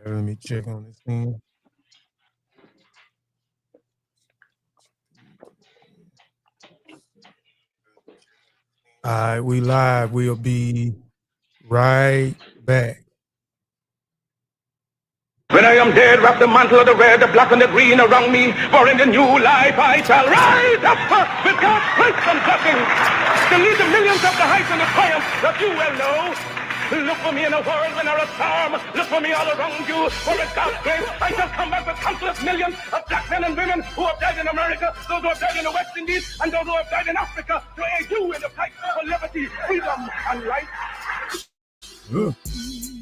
Let me check on this thing. All right, we live. We'll be right back. When I am dead, wrap the mantle of the red, the black and the green around me. For in the new life I shall rise up with God's grace and blessing to lead the millions of the heights and the triumph that you well know. Look for me in a world when there is storm. Look for me all around you. For with God's grace, I shall come back with countless millions of black men and women who have died in America, those who have died in the West Indies, and those who have died in Africa to aid you in the fight for liberty, freedom, and life.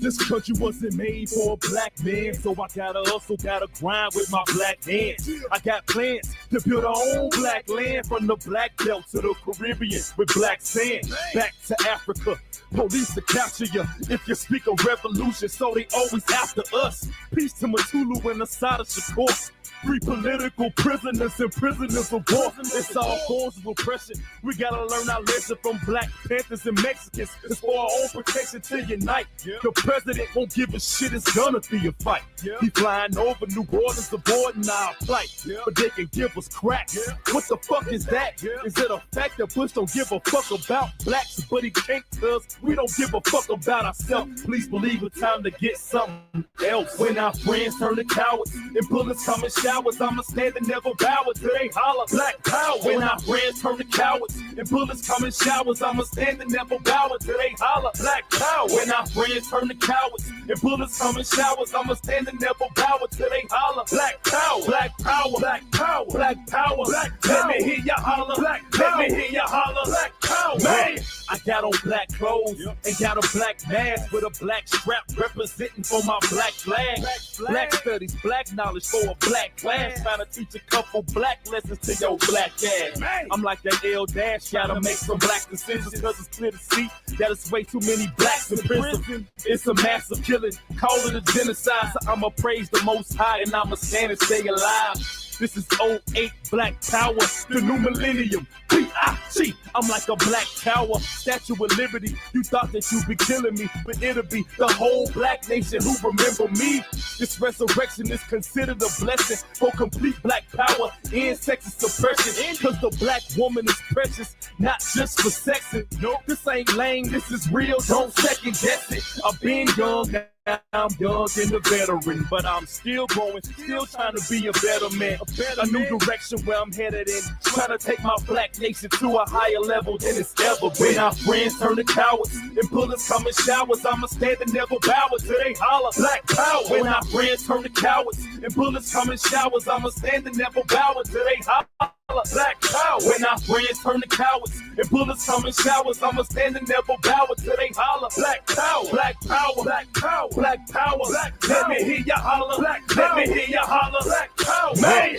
This country wasn't made for a black man, so I gotta hustle, gotta grind with my black hands. I got plans to build our own black land, from the black belt to the Caribbean with black sand. Back to Africa, police to capture you if you speak of revolution, so they always after us. Peace to Matulu and Assata Shakur. Free political prisoners and prisoners of war. It's all forms of oppression. We gotta learn our lesson from Black Panthers and Mexicans. It's for our own protection to unite. The president won't give a shit, it's gonna be a fight. He flying over New Orleans avoiding our flight. But they can give us crack. What the fuck is that? Is it a fact that Bush don't give a fuck about blacks? But he can't, cause we don't give a fuck about ourselves. Please believe it's time to get something else. When our friends turn to cowards and bullets come in showers, I'ma stand and never bow until they holler black power. When our friends turn to cowards and bullets come in showers, I'ma stand and never bow until they holler black power. When our friends turn to cowards and bullets come in showers, I'ma stand and never bow until they holler black power. Black power, black power, black power, black power. Let me hear ya holler, black power. Let me hear ya holler, black power. Man, I got on black clothes and got a black mask with a black strap representing for my black flag. Black studies, black knowledge for a black class. Trying to teach a couple black lessons to your black ass. I'm like that L Dash, gotta make some black decisions, cause it's clear to see that it's way too many blacks in prison. It's a massive killing, call it a genocide. So I'ma praise the Most High and I'ma stand and stay alive. This is 08 Black Power, the new millennium. B.I.G. I'm like a black tower, Statue of Liberty. You thought that you'd be killing me, but it'll be the whole black nation who remember me. This resurrection is considered a blessing for complete black power and sexist suppression. Cause the black woman is precious, not just for sexing. No, this ain't lame, this is real, don't second guess it. I've been young, now I'm young and a veteran, but I'm still growing, still trying to be a better man. A new direction where I'm headed in, trying to take my black nation to a higher level than it's ever been. When our friends turn to cowards and bullets come in showers, I'ma stand and never bow until they holler black power. When our friends turn to cowards and bullets come in showers, I'ma stand and never bow until they holler black power. When our friends turn to cowards and bullets come in showers, I'ma stand and never bow until they holler black power. Black power, black power, black power, black power. Let me hear ya holler, black power. Let me hear ya holler, black power. Man.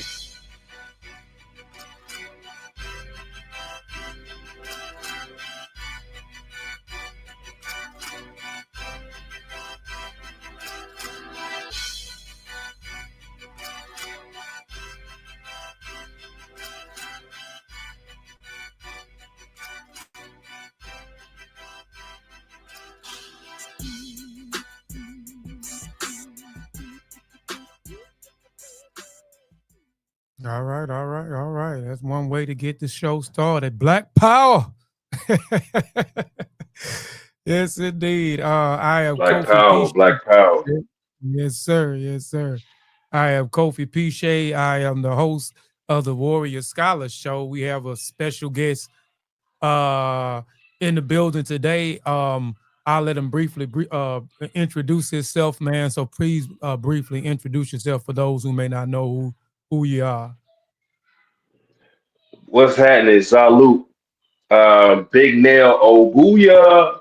All right, all right, all right. That's one way to get the show started. Black Power. Yes, indeed. I am Black Kofi Power, Piesie. Black Power. Yes, sir. Yes, sir. I am Kofi Piesie. I am the host of the Warrior Scholar Show. We have a special guest in the building today. I'll let him briefly introduce himself, man. So please briefly introduce yourself for those who may not know who you are. What's happening? Salute. Big Nel Obuya,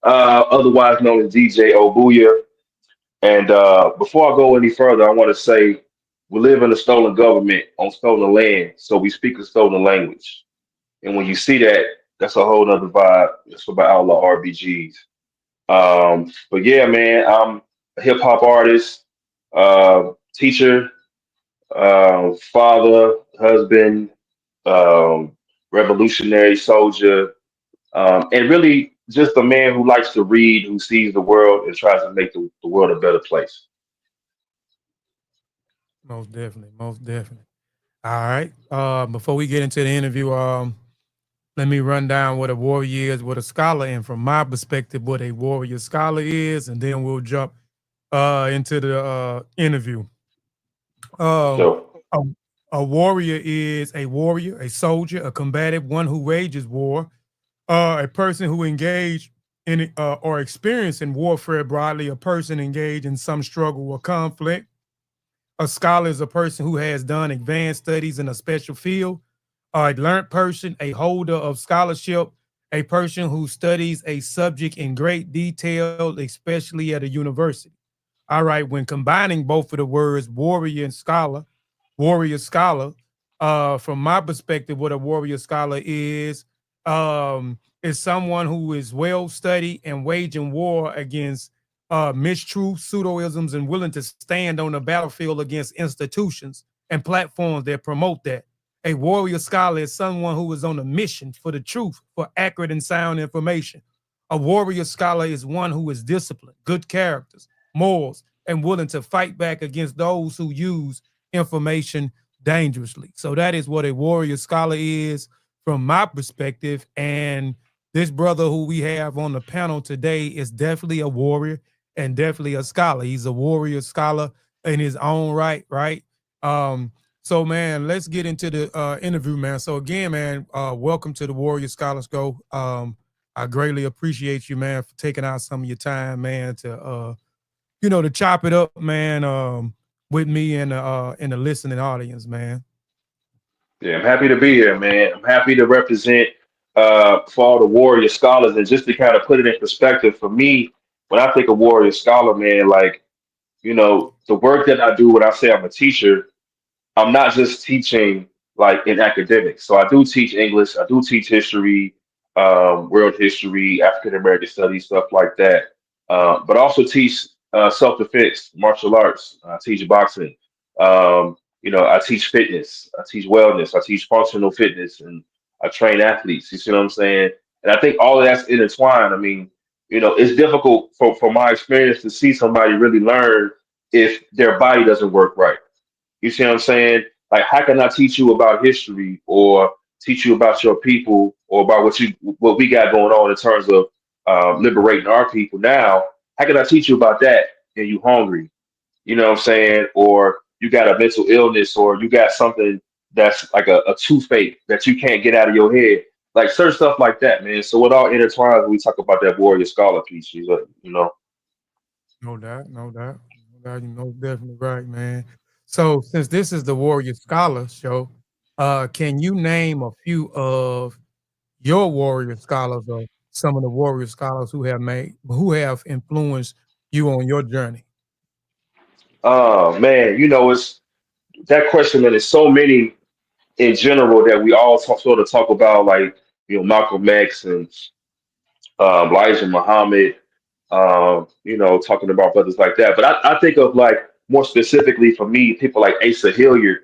otherwise known as DJ Obuya. And before I go any further, I want to say we live in a stolen government on stolen land, so we speak a stolen language. And when you see that, that's a whole other vibe. It's about outlaw RBGs. But yeah, man, I'm a hip hop artist, teacher, father, husband, revolutionary soldier, and really just a man who likes to read, who sees the world and tries to make the world a better place. Most definitely, most definitely. All right. Before we get into the interview, let me run down what a warrior is, what a scholar, and from my perspective, what a warrior scholar is, and then we'll jump into the interview. For Um, sure. a, a warrior, a soldier, a combative, one who wages war, a person who engaged in or experienced in warfare broadly, a person engaged in some struggle or conflict. A scholar is a person who has done advanced studies in a special field. A learned person, a holder of scholarship, a person who studies a subject in great detail, especially at a university. All right, when combining both of the words warrior scholar, from my perspective, what a warrior scholar is someone who is well studied and waging war against mistruths, pseudoisms, and willing to stand on the battlefield against institutions and platforms that promote that. A warrior scholar is someone who is on a mission for the truth, for accurate and sound information. A warrior scholar is one who is disciplined, good characters, morals, and willing to fight back against those who use information dangerously. So that is what a warrior scholar is from my perspective. And this brother who we have on the panel today is definitely a warrior and definitely a scholar. He's a warrior scholar in his own right, right? So man, let's get into the interview, man. So again, man, welcome to the Warrior Scholars Go. I greatly appreciate you, man, for taking out some of your time, man, to to chop it up, man, with me and the listening audience, man. Yeah, I'm happy to be here, man. I'm happy to represent for all the warrior scholars, and just to kind of put it in perspective for me, when I think of warrior scholar, man, like the work that I do when I say I'm a teacher, I'm not just teaching like in academics. So I do teach English, I do teach history, world history, African American studies, stuff like that. But I also teach self defense, martial arts. I teach boxing. I teach fitness. I teach wellness. I teach functional fitness, and I train athletes. You see what I'm saying? And I think all of that's intertwined. I mean, it's difficult for my experience to see somebody really learn if their body doesn't work right. You see what I'm saying? Like, how can I teach you about history or teach you about your people or about what we got going on in terms of liberating our people now? How can I teach you about that and you hungry? You know what I'm saying? Or you got a mental illness or you got something that's like a toothache that you can't get out of your head. Like certain stuff like that, man. So it all intertwines when we talk about that warrior scholar piece, No doubt, no doubt, no doubt. You know, definitely right, man. So since this is the Warrior Scholar Show, can you name a few of your warrior scholars or some of the warrior scholars who have influenced you on your journey? Oh man, it's that question, man, there's so many in general that we all sort of talk about, like Malcolm X and Elijah Muhammad, talking about brothers like that. But I think of like more specifically for me, people like Asa Hilliard,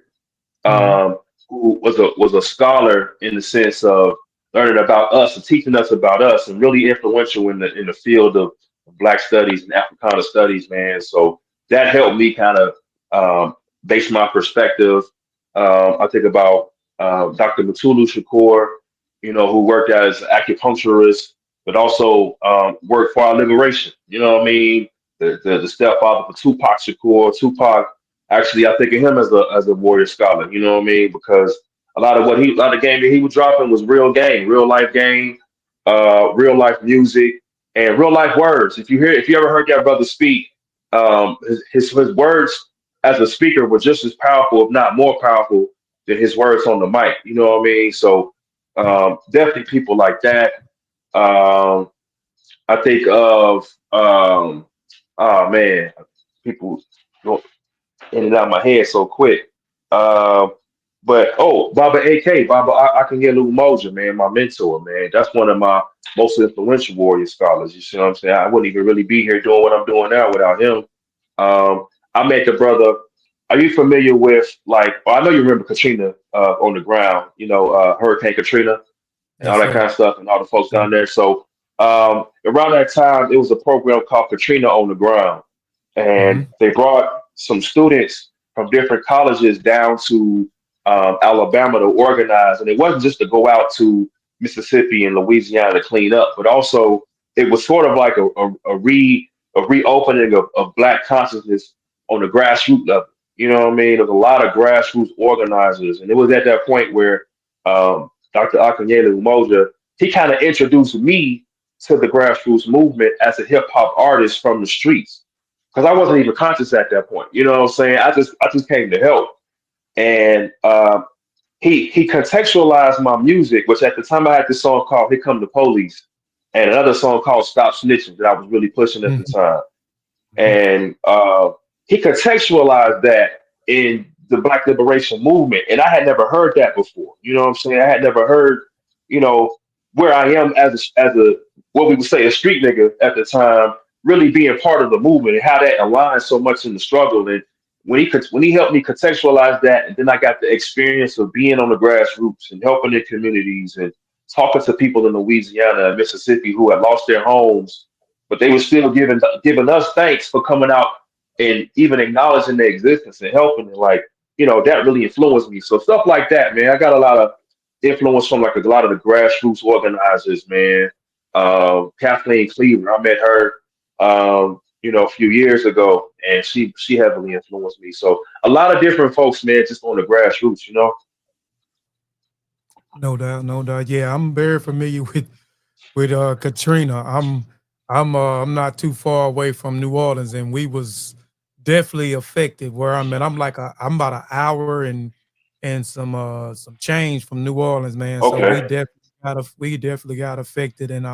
Mhm. who was a scholar in the sense of learning about us and teaching us about us, and really influential in the field of Black studies and Africana studies, man. So that helped me kind of base my perspective. I think about Dr. Matulu Shakur, who worked as an acupuncturist, but also worked for our liberation. You know what I mean? The stepfather for Tupac Shakur. Tupac, actually, I think of him as a warrior scholar. You know what I mean? Because a lot of game that he was dropping was real game, real life game, real life music, and real life words. If you ever heard that brother speak, his words as a speaker were just as powerful, if not more powerful, than his words on the mic. You know what I mean? So definitely people like that. Um, I think of oh man, people go in and out of my head so quick. Um, but Baba AK, I can get Lou Moja, man, my mentor, man. That's one of my most influential warrior scholars. You see what I'm saying? I wouldn't even really be here doing what I'm doing now without him. I met the brother. Are you familiar with I know you remember Katrina on the ground, Hurricane Katrina and all Yes, that sir. kind of stuff and all the folks Sir. down there. So Around that time, it was a program called Katrina on the Ground, and Mm-hmm. they brought some students from different colleges down to Alabama to organize. And it wasn't just to go out to Mississippi and Louisiana to clean up, but also it was sort of like a reopening of Black consciousness on the grassroots level. You know what I mean? There was a lot of grassroots organizers, and it was at that point where Dr. Akanyele Umoja, he kind of introduced me to the grassroots movement as a hip hop artist from the streets because I wasn't even conscious at that point. You know what I'm saying? I just came to help, and he contextualized my music, which at the time I had this song called "Here Come the Police" and another song called "Stop Snitching" that I was really pushing at the Mm-hmm. time, and he contextualized that in the Black Liberation Movement, and I had never heard that before. You know what I'm saying? I had never heard, you know, where I am as a what we would say a street nigga at the time, really being part of the movement and how that aligns so much in the struggle. And when he helped me contextualize that, and then I got the experience of being on the grassroots and helping the communities and talking to people in Louisiana and Mississippi who had lost their homes, but they were still giving us thanks for coming out and even acknowledging their existence and helping. And like, that really influenced me. So stuff like that, man. I got a lot of influence from like a lot of the grassroots organizers, man. Kathleen Cleaver, I met her, a few years ago, and she heavily influenced me. So a lot of different folks, man, just on the grassroots. No doubt, no doubt. Yeah, I'm very familiar with Katrina. I'm not too far away from New Orleans, and we was definitely affected where I'm at. I'm about an hour and some change from New Orleans, man. So Okay. we definitely got affected, and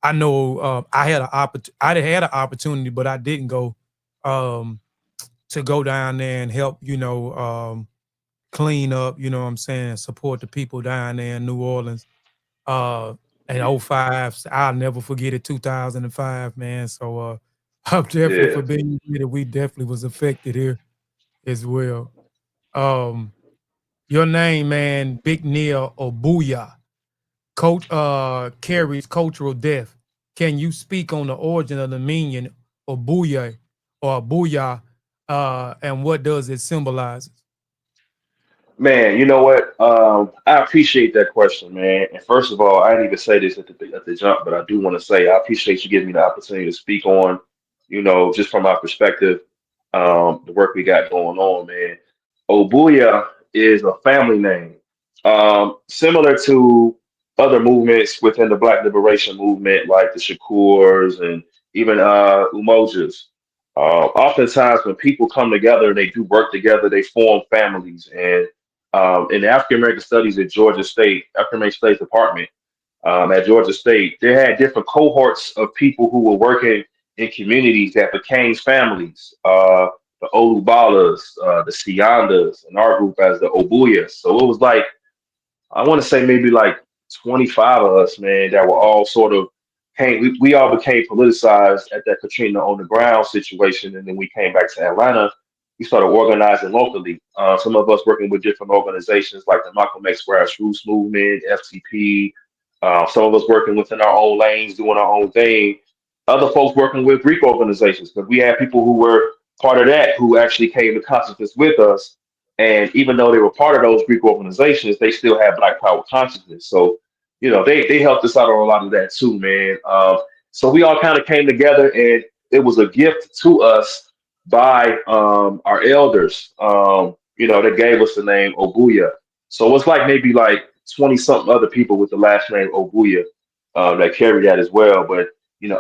I know I had an opportunity, but I didn't go um to go down there and help, clean up, you know what I'm saying, support the people down there in New Orleans. Uh in '05, I'll never forget it, 2005, man. So I'm definitely Yeah. familiar with it. We definitely was affected here as well. Um your name, man, Big Nel Obuya, coach carries cultural depth. Can you speak on the origin of the meaning Obuya or Abuya, and what does it symbolize? Man, you know what? I appreciate that question, man. And first of all, I didn't even say this at the jump, but I do want to say I appreciate you giving me the opportunity to speak on, just from my perspective, the work we got going on, man. Obuya is a family name, similar to other movements within the Black Liberation Movement, like the Shakurs and even Umojas. Oftentimes, when people come together and they do work together, they form families. And in the African American Studies at Georgia State, African American Studies Department at Georgia State, they had different cohorts of people who were working in communities that became families. The Olubalas, the Siandas, and our group as the Obuyas. So it was like I want to say maybe like 25 of us, man, that were all sort of we all became politicized at that Katrina on the ground situation. And then we came back to Atlanta. We started organizing locally. Some of us working with different organizations like the Malcolm X Grassroots Movement, FTP. Some of us working within our own lanes, doing our own thing. Other folks working with Greek organizations because we had people who were part of that who actually came to consciousness with us, and even though they were part of those Greek organizations, they still had Black Power consciousness. So, they helped us out on a lot of that too, man. So we all kind of came together, and it was a gift to us by our elders, that gave us the name Obuya. So it's like maybe like 20 something other people with the last name Obuya that carry that as well. But,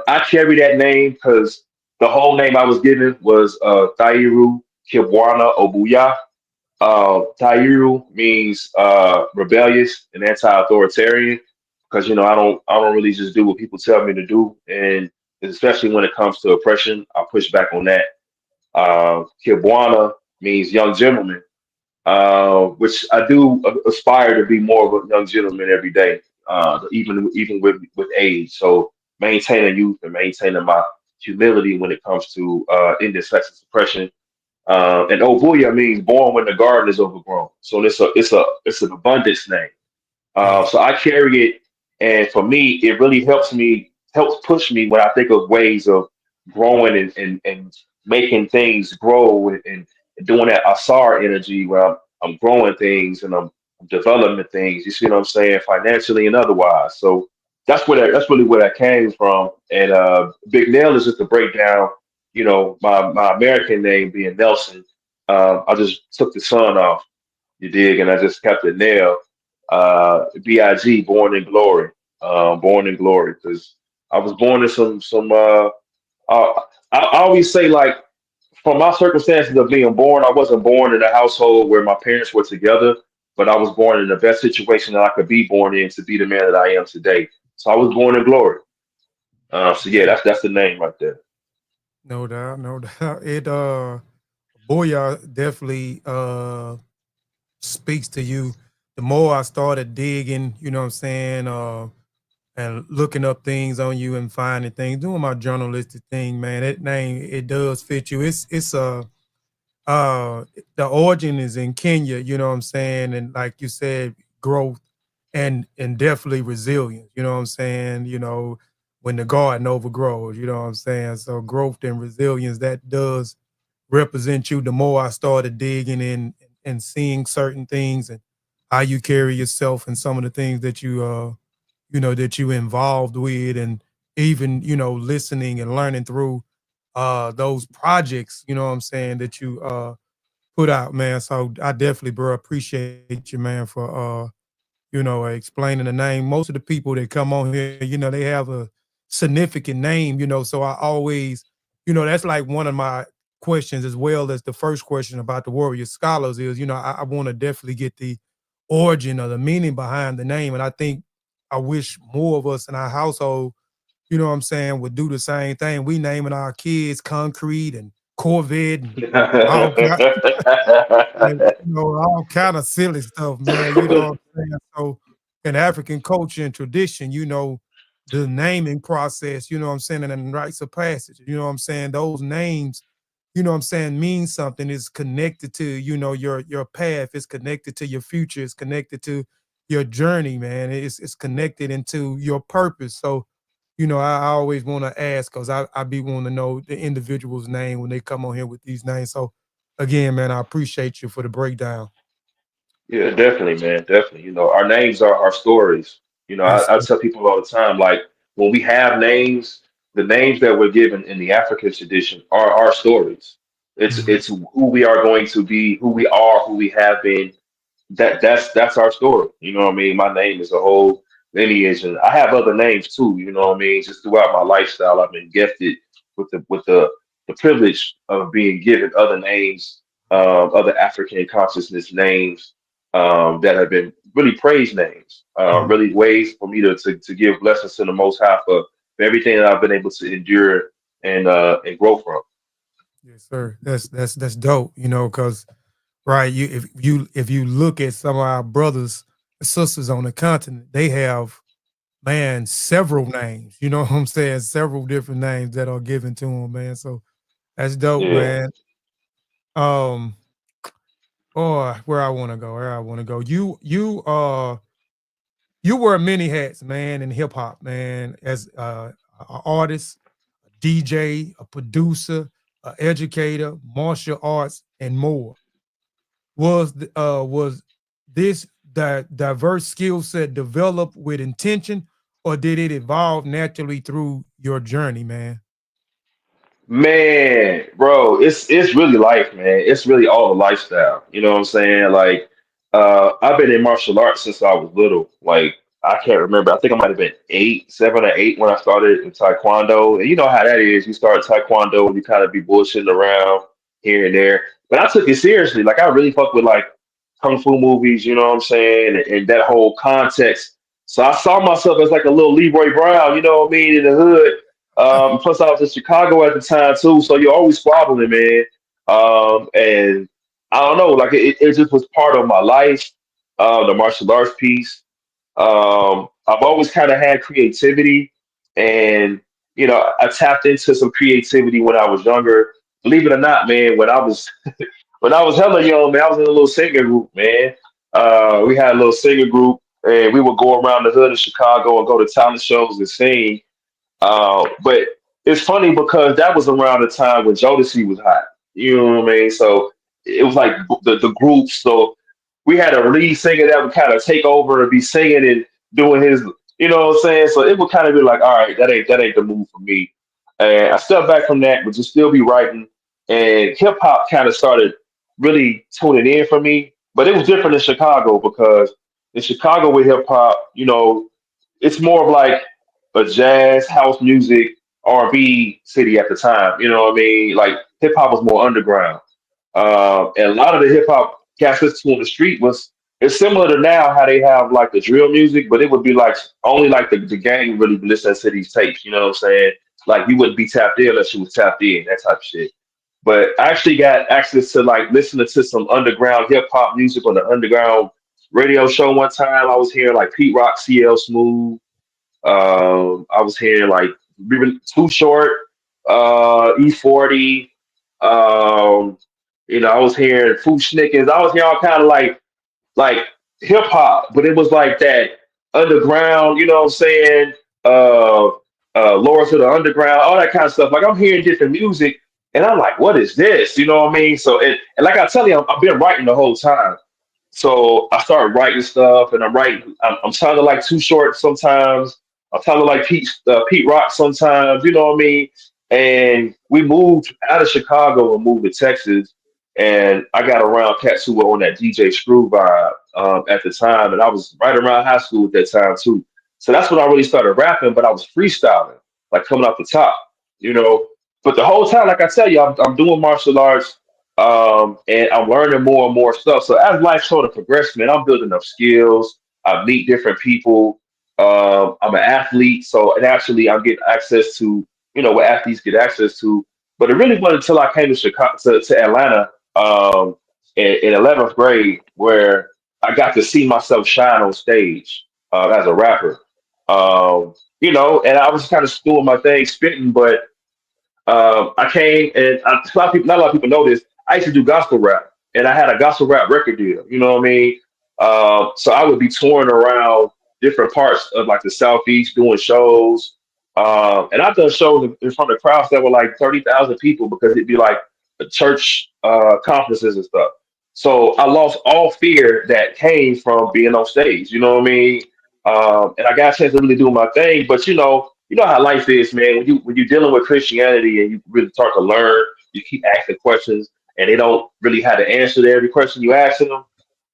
I carry that name because the whole name I was given was Thairu Kibwana Obuya. Tairu means rebellious and anti-authoritarian because I don't really just do what people tell me to do, and especially when it comes to oppression, I push back on that. Kibwana means young gentleman, which I do aspire to be more of a young gentleman every day, even with age. So maintaining youth and maintaining my humility when it comes to ending sexual suppression, and Obuya means born when the garden is overgrown. So it's an abundance name. Yeah. So I carry it And for me, it really helps push me when I think of ways of growing and making things grow and doing that Asar energy where I'm growing things and I'm developing things. You see what I'm saying, financially and otherwise. So that's really where that came from. And Big Nell is just to break down, my American name being Nelson. I just took the son off, you dig, and I just kept it Nell. B.I.G. Born in glory, because I was born in some. I always say, like, from my circumstances of being born, I wasn't born in a household where my parents were together, but I was born in the best situation that I could be born in to be the man that I am today. So I was born in glory. So yeah, that's the name right there. No doubt, no doubt. It Booyah definitely speaks to you. The more I started digging, you know what I'm saying, and looking up things on you and finding things, doing my journalistic thing, man. That name, it does fit you. It's uh the origin is in Kenya, you know what I'm saying, and like you said, growth and definitely resilience, you know what I'm saying, when the garden overgrows, you know what I'm saying. So growth and resilience, that does represent you. The more I started digging in and seeing certain things and how you carry yourself and some of the things that that you involved with, and even listening and learning through those projects, you know what I'm saying, that you put out, man. So I definitely, bro, appreciate you, man, for explaining the name. Most of the people that come on here, they have a significant name, so I always, that's like one of my questions, as well as the first question about the Warrior Scholars is, I want to definitely get the origin or the meaning behind the name. And I think I wish more of us in our household, you know what I'm saying, would do the same thing. We naming our kids Concrete and Corvette and all all kind of silly stuff, man. You know what I'm saying? So in African culture and tradition, the naming process, you know what I'm saying, and then rites of passage, you know what I'm saying, those names, you know what I'm saying, mean something, is connected to, your path, is connected to your future, is connected to your journey, man. It's connected into your purpose. So, I always want to ask, because I be wanting to know the individual's name when they come on here with these names. So again, man, I appreciate you for the breakdown. Yeah, definitely, man. Definitely. Our names are our stories. Yes, I tell people all the time, like, when we have names, the names that we're given in the African tradition are our stories. It's sir. it's who we are going to be, who we are, who we have been. That's our story. You know what I mean? My name is a whole lineage, and I have other names too. You know what I mean? Just throughout my lifestyle, I've been gifted with the privilege of being given other names, other African consciousness names, that have been really praise names, Mhm. really ways for me to give blessings to the Most High for everything that I've been able to endure and grow from. Yes, sir. That's dope. Because right, if you look at some of our brothers and sisters on the continent, they have, man, several names. You know what I'm saying? Several different names that are given to them, man. So that's dope, Yeah. man. Um, oh, where I want to go, where I want to go. You wear many hats, man, in hip hop, man, as an artist, a DJ, a producer, an educator, martial arts, and more. Was this that diverse skill set developed with intention, or did it evolve naturally through your journey, man? Man, bro, it's really life, man. It's really all the lifestyle. You know what I'm saying? Like, I've been in martial arts since I was little. Like, I can't remember. I think I might have been 7 or 8 when I started in Taekwondo. And you know how that is. You start Taekwondo and you kind of be bullshitting around here and there. But I took it seriously. Like, I really fuck with, like, kung fu movies. You know what I'm saying? And that whole context. So I saw myself as like a little Leroy Brown. You know what I mean, in the hood. Plus, I was in Chicago at the time too, so you're always squabbling, man. And I don't know, like, it just was part of my life. The martial arts piece. I've always kind of had creativity, and I tapped into some creativity when I was younger. Believe it or not, man, when I was hella young, man, I was in a little singing group, man. We had a little singing group, and we would go around the hood of Chicago and go to talent shows and sing. But it's funny because that was around the time when Jodeci was hot. You know what I mean? So it was like the groups. So we had a lead singer that would kind of take over and be singing and doing his, you know what I'm saying? So it would kind of be like, all right, that ain't the move for me. And I stepped back from that, but just still be writing. And hip hop kind of started really tuning in for me. But it was different in Chicago because in Chicago with hip hop, it's more of like a jazz, house music, R&B city at the time. You know what I mean? Like hip hop was more underground. And a lot of the hip hop cats listened to on the street was it's similar to now how they have like the drill music, but it would be like only like the gang really listen to these tapes. You know what I'm saying? Like you wouldn't be tapped in unless you was tapped in, that type of shit. But I actually got access to like listening to some underground hip hop music on the underground radio show one time. I was hearing like Pete Rock, CL Smooth. I was hearing like even Too Short, E40. Um, I was hearing Foo Schnickens. I was hearing all kind of like hip hop, but it was like that underground. You know what I'm saying? Uh, Lords of the Underground, all that kind of stuff. Like I'm hearing different music, and I'm like, what is this? You know what I mean? So and like I tell you, I've been writing the whole time. So I started writing stuff, and I'm sounding like Too Short sometimes. I'm sounding like Pete Rock sometimes. You know what I mean? And we moved out of Chicago and moved to Texas, and I got around cats who were on that DJ Screw vibe at the time, and I was right around high school at that time too. So that's when I really started rapping, but I was freestyling, like coming off the top, you know. But the whole time, like I tell you, I'm doing martial arts, and I'm learning more and more stuff. So as life sort of progresses, man, I'm building up skills. I meet different people. I'm an athlete, so naturally I'm getting access to what athletes get access to. But it really wasn't until I came to Chicago to Atlanta in 11th grade where I got to see myself shine on stage as a rapper. And I was kind of doing my thing, spitting, but I came and a lot of people, not a lot of people know this. I used to do gospel rap, and I had a gospel rap record deal. You know what I mean? So I would be touring around different parts of like the southeast doing shows. And I've done shows in front of crowds that were like 30,000 people because it'd be like church conferences and stuff. So I lost all fear that came from being on stage. You know what I mean? And I got a chance to really do my thing. But you know how life is, man. When you're dealing with Christianity and you really start to learn, you keep asking questions, and they don't really have the answer to every question you ask them.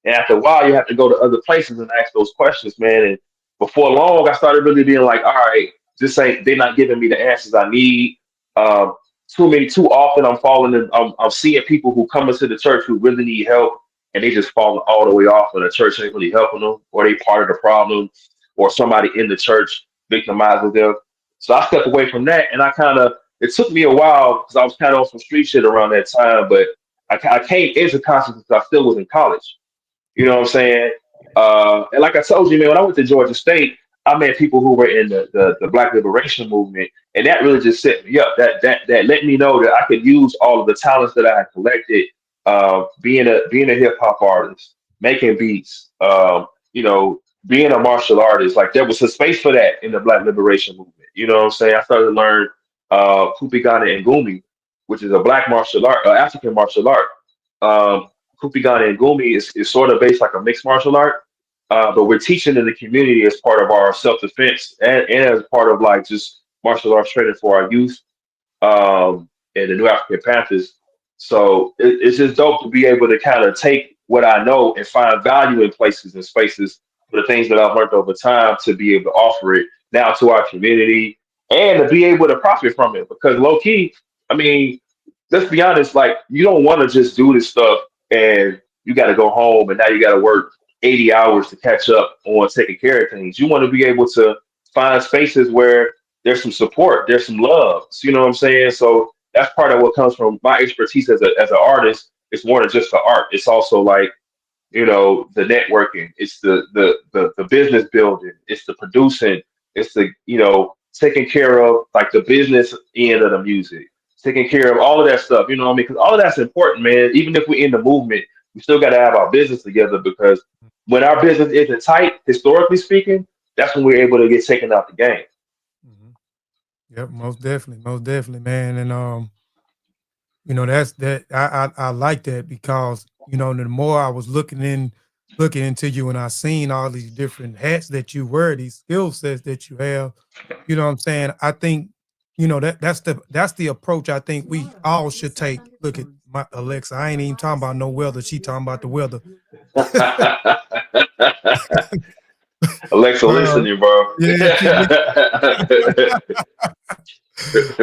And after a while, you have to go to other places and ask those questions, man. And before long, I started really being like, all right, this ain't they're not giving me the answers I need. Um, too often, I'm falling. I'm seeing people who come into the church who really need help, and they just falling all the way off, and the church ain't really helping them, or they part of the problem, or somebody in the church victimizing them. So I stepped away from that, and it took me a while because I was kind of on some street shit around that time, but I came into consciousness. I still was in college. You know what I'm saying? And like I told you, man, when I went to Georgia State, I met people who were in the Black Liberation movement, and that really just set me up. That let me know that I could use all of the talents that I had collected, being a hip hop artist, making beats, being a martial artist. Like there was a space for that in the Black Liberation movement. You know what I'm saying? I started to learn Kupigana and Gumi, which is a Black martial art, African martial art. Um, Kupigana and Gumi is sort of based like a mixed martial art, but we're teaching in the community as part of our self defense and as part of like just martial arts training for our youth and the New African Panthers. So it's just dope to be able to kind of take what I know and find value in places and spaces for the things that I've learned over time to be able to offer it now to our community and to be able to profit from it. Because low key, I mean, let's be honest, like you don't want to just do this stuff and you got to go home and now you got to work 80 hours to catch up on taking care of things. You want to be able to find spaces where there's some support, there's some love. So, you know what I'm saying? So that's part of what comes from my expertise as an artist. It's more than just the art. It's also like the networking, it's the business building, it's the producing, it's the taking care of like the business end of the music, taking care of all of that stuff. You know what I mean? Because all of that's important, man. Even if we're in the movement, We still got to have our business together because when our business isn't tight, historically speaking, that's when we're able to get taken out the game. Mhm. Yep, most definitely, man. And that's that I like that because the more I was looking into you and I seen all these different hats that you wear, these skill sets that you have, what I'm saying? I think, that's the approach I think we all should take. Look at my Alexa. I ain't even talking about no weather. She talking about the weather. Alexa, But listening, bro. yeah,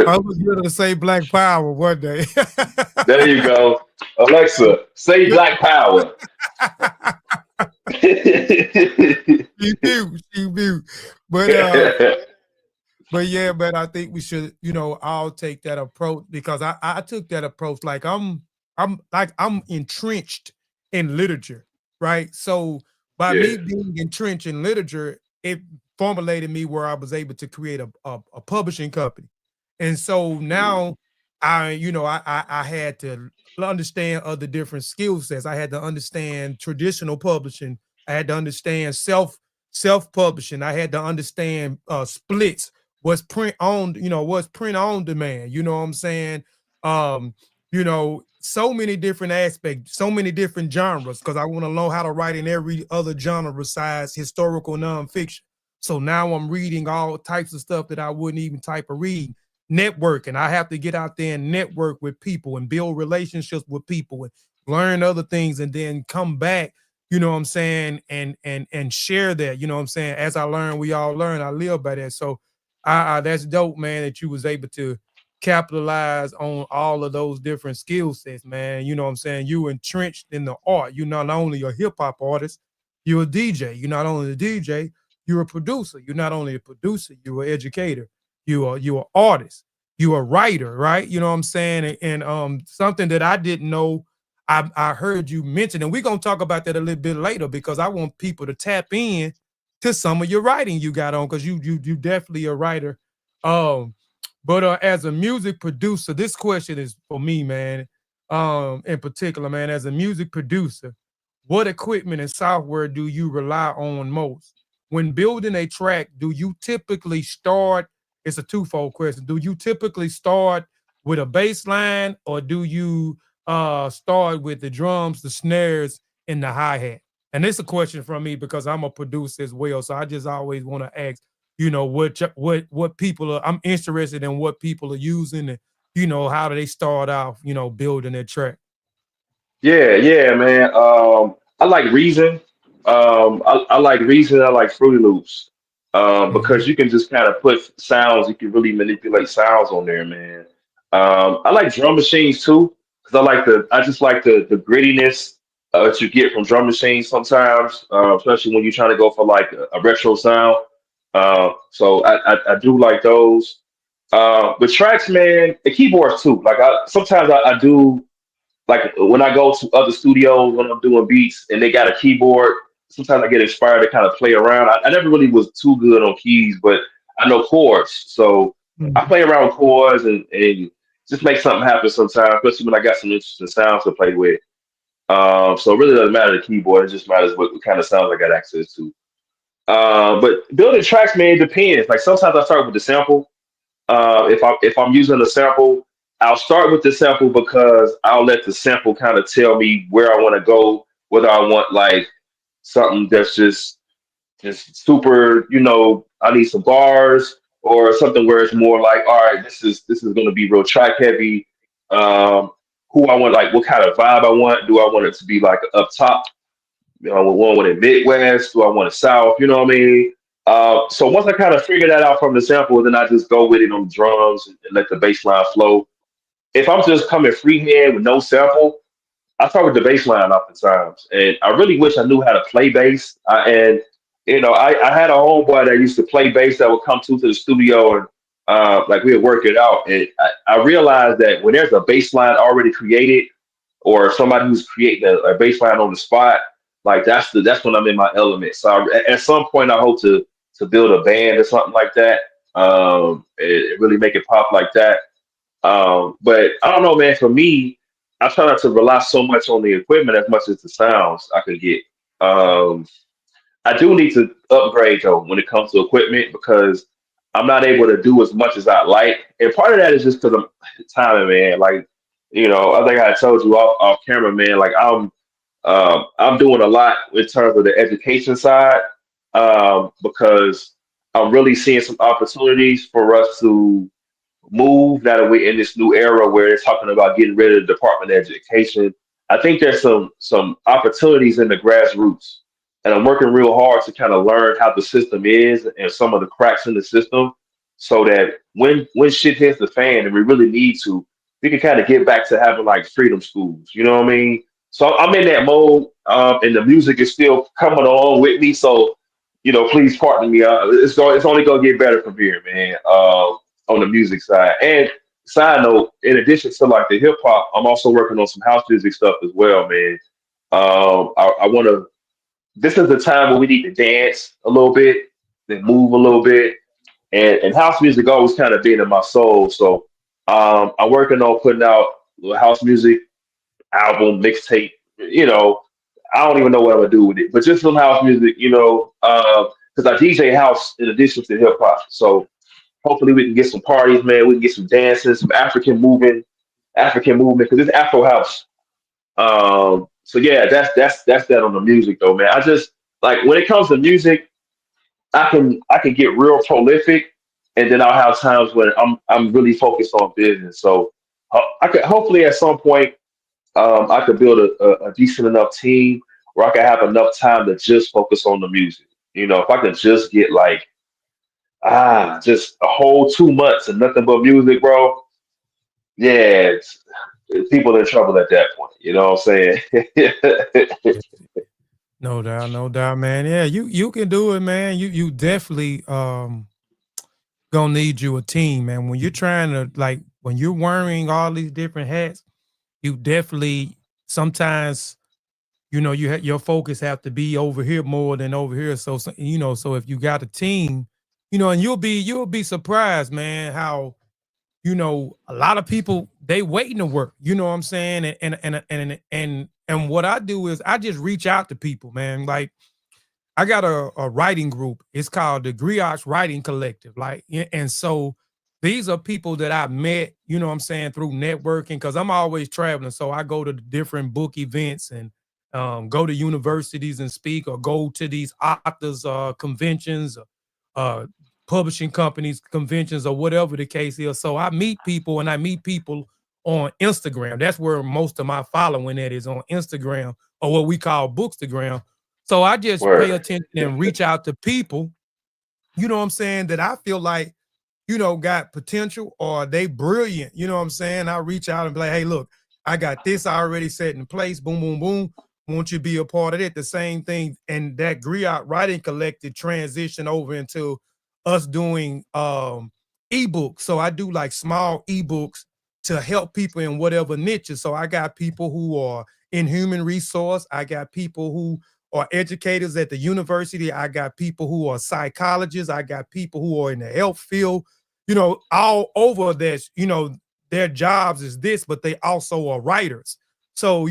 I was gonna say Black Power one day. There you go. Alexa, say Black Power. She mute. But yeah, but I think we should, all take that approach because I took that approach like I'm entrenched in literature, right? So by Yeah, me being entrenched in literature, it formulated me where I was able to create a publishing company. And so now I had to understand other different skill sets. I had to understand traditional publishing. I had to understand self-publishing. I had to understand splits, what's print on demand. You know what I'm saying? So many different aspects, so many different genres, because I want to know how to write in every other genre besides historical nonfiction. So now I'm reading all types of stuff that I wouldn't even type of read. Network, and I have to get out there and network with people and build relationships with people and learn other things and then come back, what I'm saying, and share that, what I'm saying. As I learn, we all learn. I live by that. So that's dope, man, that you was able to capitalize on all of those different skill sets, man. You know what I'm saying? You entrenched in the art. You're not only a hip hop artist, you're a DJ. You're not only a DJ, you're a producer. You're not only a producer, you're an educator. You're an artist. You're a writer, right? You know what I'm saying? And something that I didn't know, I heard you mention, and we're gonna talk about that a little bit later because I want people to tap in to some of your writing you got on because you definitely a writer. Um, but as a music producer, this question is for me, man. In particular, man, as a music producer, what equipment and software do you rely on most? When building a track, do you typically start? It's a twofold question. Do you typically start with a bass line or do you start with the drums, the snares, and the hi-hat? And this is a question from me because I'm a producer as well. So I just always want to ask, what people are, I'm interested in what people are using and how do they start off, building their track. yeah, yeah, man. I like Reason. I like Reason. I like Fruity Loops. Because Mhm. you can just kind of put sounds. You can really manipulate sounds on there, man. I like drum machines too, because I just like the grittiness that you get from drum machines sometimes, especially when you're trying to go for like a retro sound. So I do like those. With tracks, man, the keyboards too. Like sometimes I do like when I go to other studios when I'm doing beats and they got a keyboard, sometimes I get inspired to kind of play around. I never really was too good on keys, but I know chords. So I Mhm. play around with chords and just make something happen sometimes, especially when I got some interesting sounds to play with. So it really doesn't matter the keyboard, it just matters what kind of sounds I got access to. But building tracks, man, it depends. Like sometimes I start with the sample. If I'm using a sample, I'll start with the sample because I'll let the sample kind of tell me where I want to go, whether I want like something that's just super, I need some bars, or something where it's more like, all right, this is going to be real track heavy. Um, who I want, like what kind of vibe I want. Do I want it to be like up top? Want it Midwest? Do I want it South? You know what I mean? So once I kind of figure that out from the sample, then I just go with it on the drums and let the bass line flow. If I'm just coming freehand with no sample, I start with the bass line oftentimes. And I really wish I knew how to play bass. And I had a homeboy that used to play bass that would come to the studio and like we would work it out. And I realized that when there's a bass line already created, or somebody who's creating a bass line on the spot, like that's when I'm in my element. So at some point, I hope to build a band or something like that. And really make it pop like that. But I don't know, man. For me, I try not to rely so much on the equipment as much as the sounds I could get. Um, I do need to upgrade though when it comes to equipment because I'm not able to do as much as I like, and part of that is just because I'm timing, man. Like, I think I told you off camera, man. Like I'm doing a lot in terms of the education side because I'm really seeing some opportunities for us to move now that we're in this new era where they're talking about getting rid of the Department of Education. I think there's some opportunities in the grassroots, and I'm working real hard to kind of learn how the system is and some of the cracks in the system, so that when shit hits the fan and we really need to, we can kind of get back to having like freedom schools. You know what I mean? So I'm in that mode, and the music is still coming on with me. So please pardon me. It's only gonna get better from here, man. On the music side. And side note, in addition to like the hip hop, I'm also working on some house music stuff as well, man. I want to. This is the time where we need to dance a little bit, then move a little bit, and house music always kind of been in my soul. So I'm working on putting out a house music album, mixtape. I don't even know what I'm gonna do with it, but just some house music, because I DJ house in addition to hip hop. So hopefully we can get some parties, man. We can get some dances, some African movement, because it's Afro house. So yeah, that's that on the music though, man. I just like when it comes to music, I can get real prolific, and then I'll have times when I'm really focused on business. So I could hopefully at some point I could build a decent enough team where I can have enough time to just focus on the music. If I could just get like just a whole 2 months and nothing but music, bro. Yeah, people in trouble at that point. You know what I'm saying? No doubt, man. Yeah, you can do it, man. You definitely gonna need you a team, man. When you're trying to like when you're wearing all these different hats, you definitely sometimes your focus have to be over here more than over here. So if you got a team, and you'll be surprised, man, how a lot of people they waiting to work. You know what I'm saying? And what I do is I just reach out to people, man. Like I got a writing group. It's called the Griot's Writing Collective. Like, and so these are people that I met, you know what I'm saying, through networking, because I'm always traveling. So I go to the different book events and go to universities and speak, or go to these authors conventions, uh, publishing companies conventions, or whatever the case is. So I meet people, and I meet people on Instagram. That's where most of my following at is, on Instagram, or what we call Bookstagram. So I just pay Word. attention and reach out to people, you know what I'm saying, that I feel like, got potential, or they brilliant. You know what I'm saying? I reach out and be like, hey, look, I got this already set in place. Boom, boom, boom. Won't you be a part of it? The same thing. And that Griot Writing Collective transition over into us doing ebooks. So I do like small ebooks to help people in whatever niches. So I got people who are in human resource. I got people who are educators at the university. I got people who are psychologists. I got people who are in the health field, all over this, their jobs is this, but they also are writers. So,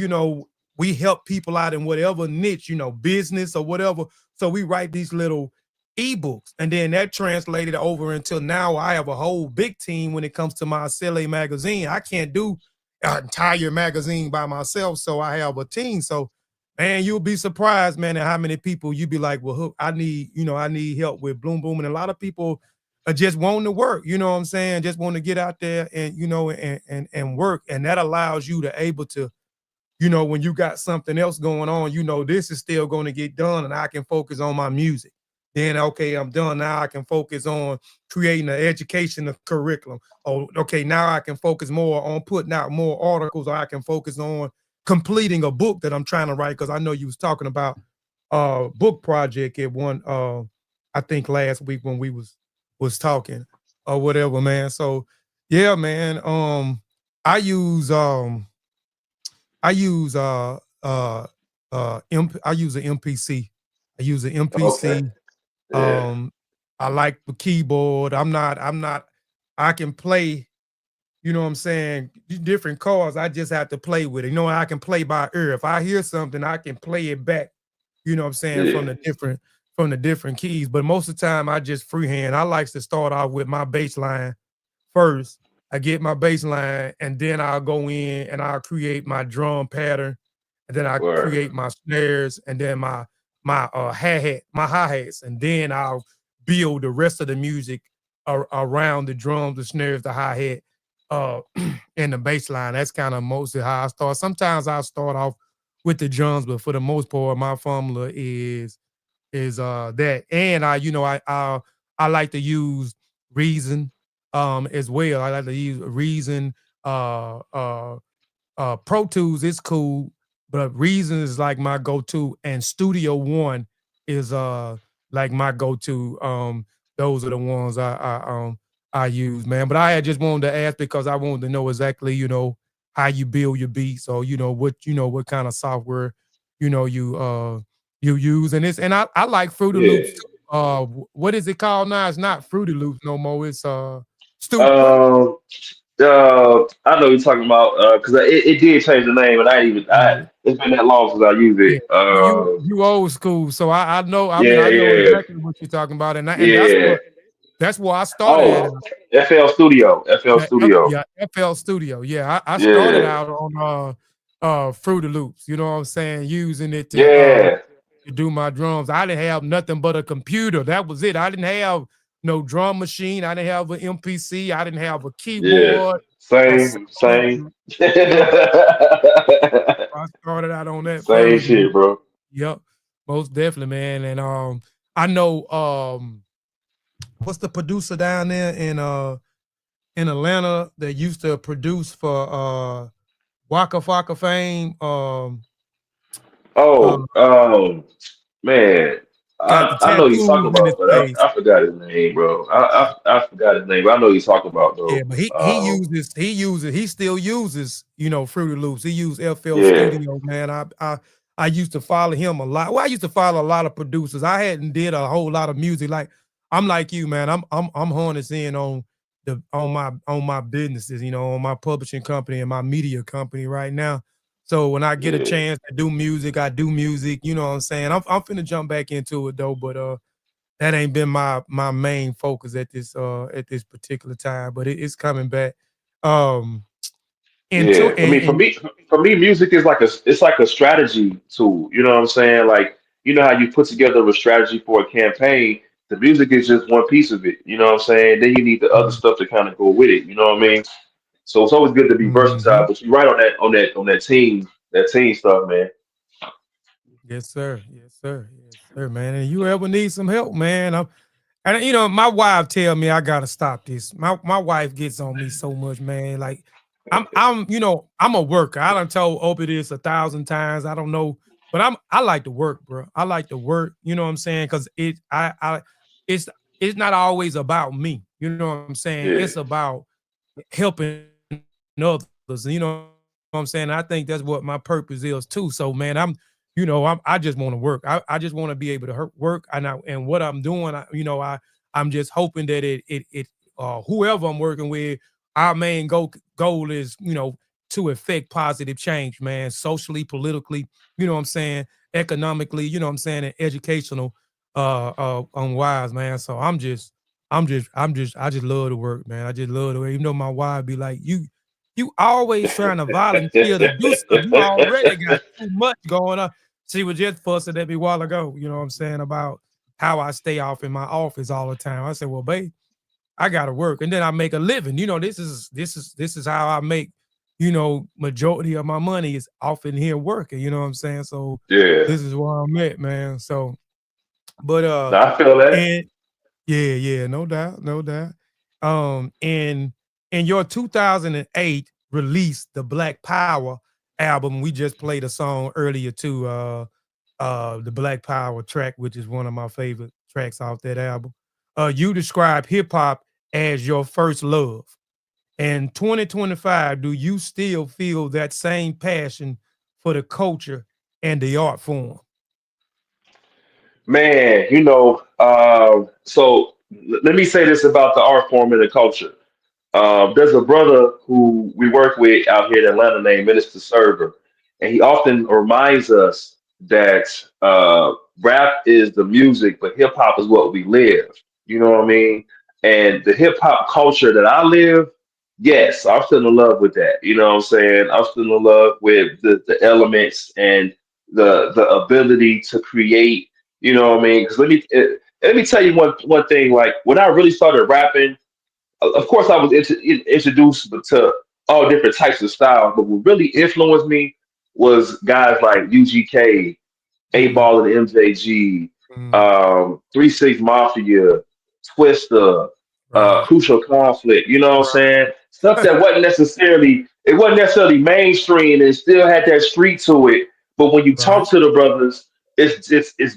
we help people out in whatever niche, business or whatever. So we write these little ebooks, and then that translated over until now I have a whole big team when it comes to my CLA magazine. I can't do an entire magazine by myself, so I have a team. So man, you'll be surprised, man, at how many people you be like, well, Hook, I need help with Bloom Boom. And a lot of people are just wanting to work, you know what I'm saying? Just want to get out there and, and work. And that allows you to able to, when you got something else going on, this is still going to get done, and I can focus on my music. Then, okay, I'm done. Now I can focus on creating an educational curriculum. Oh, okay, now I can focus more on putting out more articles, or I can focus on completing a book that I'm trying to write. Because I know you was talking about book project at one, I think last week when we was talking or whatever, man. So yeah, man. I use I use I use an MPC. I use an Okay. MPC. Yeah. I like the keyboard. I can play you know what I'm saying, different chords. I just have to play with it. You know, I can play by ear. If I hear something, I can play it back, you know what I'm saying, Yeah, from the different keys. But most of the time I just freehand. I like to start off with my bass line first. I get my bass line and then I'll go in and I'll create my drum pattern. And then I word. create my snares and then my hi-hat, my hi-hats, and then I'll build the rest of the music around the drums, the snares, the hi-hat, uh, and the bass line. That's kind of mostly how I start. Sometimes I'll start off with the drums, but for the most part, my formula is that. And I like to use Reason as well. I like to use Reason. Pro Tools is cool, but Reason is like my go-to, and Studio One is like my go-to. Those are the ones I use, man. But I had just wanted to ask because I wanted to know exactly, how you build your beats, or what kind of software, you use. And I like Fruity Loops Yeah. too. What is it called now? It's not Fruity Loops no more. It's what is Um, I know you're talking about because it did change the name, and I ain't even I it? it's been that long since I used Yeah, it. you old school, so I know. I mean, Yeah, I know yeah, exactly what you're talking about, and yeah. that's where I started at. Oh, FL Studio, FL Studio. Yeah, FL Studio. Yeah, I started Yeah, out on Fruity Loops. You know what I'm saying? Using it yeah, to do my drums. I didn't have nothing but a computer. That was it. I didn't have no drum machine. I didn't have an MPC. I didn't have a yeah. keyboard or Same, something. same, You know, I started out on that same first. shit, bro. Yep, most definitely, man. And I know what's the producer down there in Atlanta that used to produce for Waka Flocka fame. Oh, Um, man, got the I know you talking tattoos in his about, but face. I forgot his name, bro. I forgot his name, but I know you talking about Yeah, though. but he still uses, Fruity Loops. He used FL Yeah, Studio, man. I used to follow him a lot. Well, I used to follow a lot of producers. I hadn't did a whole lot of music. Like I'm like you, man. I'm harnessing in on my businesses, on my publishing company and my media company right now. So when I get a yeah, chance to do music, I do music. You know what I'm saying? I'm finna jump back into it though, but that ain't been my main focus at this particular time, but it's coming back. Um, into yeah. I mean, for me, music is like it's like a strategy tool. You know what I'm saying? Like, you know how you put together a strategy for a campaign. The music is just one piece of it. You know what I'm saying? Then you need the other stuff to kind of go with it. You know what I mean? So it's always good to be mm-hmm. versatile. But you're right on that team stuff, man. Yes, sir. Yes, sir. Yes, sir, man. And you ever need some help, man? And my wife tell me I gotta stop this. My wife gets on me so much, man. Like I'm a worker. I done told Opie this 1,000 times. I don't know, but I like to work, bro. I like to work. You know what I'm saying? Because it's it's not always about me. You know what I'm saying? It's Yeah, about helping others. You know what I'm saying? I think that's what my purpose is too. So man, I just want to work. I just want to be able to work. And what I'm doing, I'm just hoping that whoever I'm working with, our main goal is, to affect positive change, man, socially, politically, you know what I'm saying, economically, you know what I'm saying, and educational on wise, man. So I just love to work, man. I just love to work. Even though my wife be like, you always trying to volunteer to do stuff. You already got too much going on. She was just fussing at me a while ago, you know what I'm saying, about how I stay off in my office all the time. I said, well, babe, I gotta work. And then I make a living. This is how I make, majority of my money is off in here working, you know what I'm saying? So yeah. this is where I'm at, man. So, but No, I feel that. and yeah, yeah, no doubt, no doubt. In your 2008 release, the Black Power album, we just played a song earlier too, the Black Power track, which is one of my favorite tracks off that album. You describe hip hop as your first love. In 2025, do you still feel that same passion for the culture and the art form? Man, so let me say this about the art form and the culture. There's a brother who we work with out here in Atlanta named Minister Server, and he often reminds us that rap is the music, but hip hop is what we live. You know what I mean? And the hip hop culture that I live, yes, I'm still in love with that. You know what I'm saying? I'm still in love with the elements and the ability to create. You know what I mean? Because let me tell you one thing. Like when I really started rapping, of course, I was introduced to all different types of styles, but what really influenced me was guys like UGK, A Mm, Ball and MJG, mm, 3 6 Mafia, Twista, right, Crucial Conflict. You know what I'm saying? Stuff right, that wasn't necessarily mainstream and still had that street to it. But when you right. talk to the brothers, it's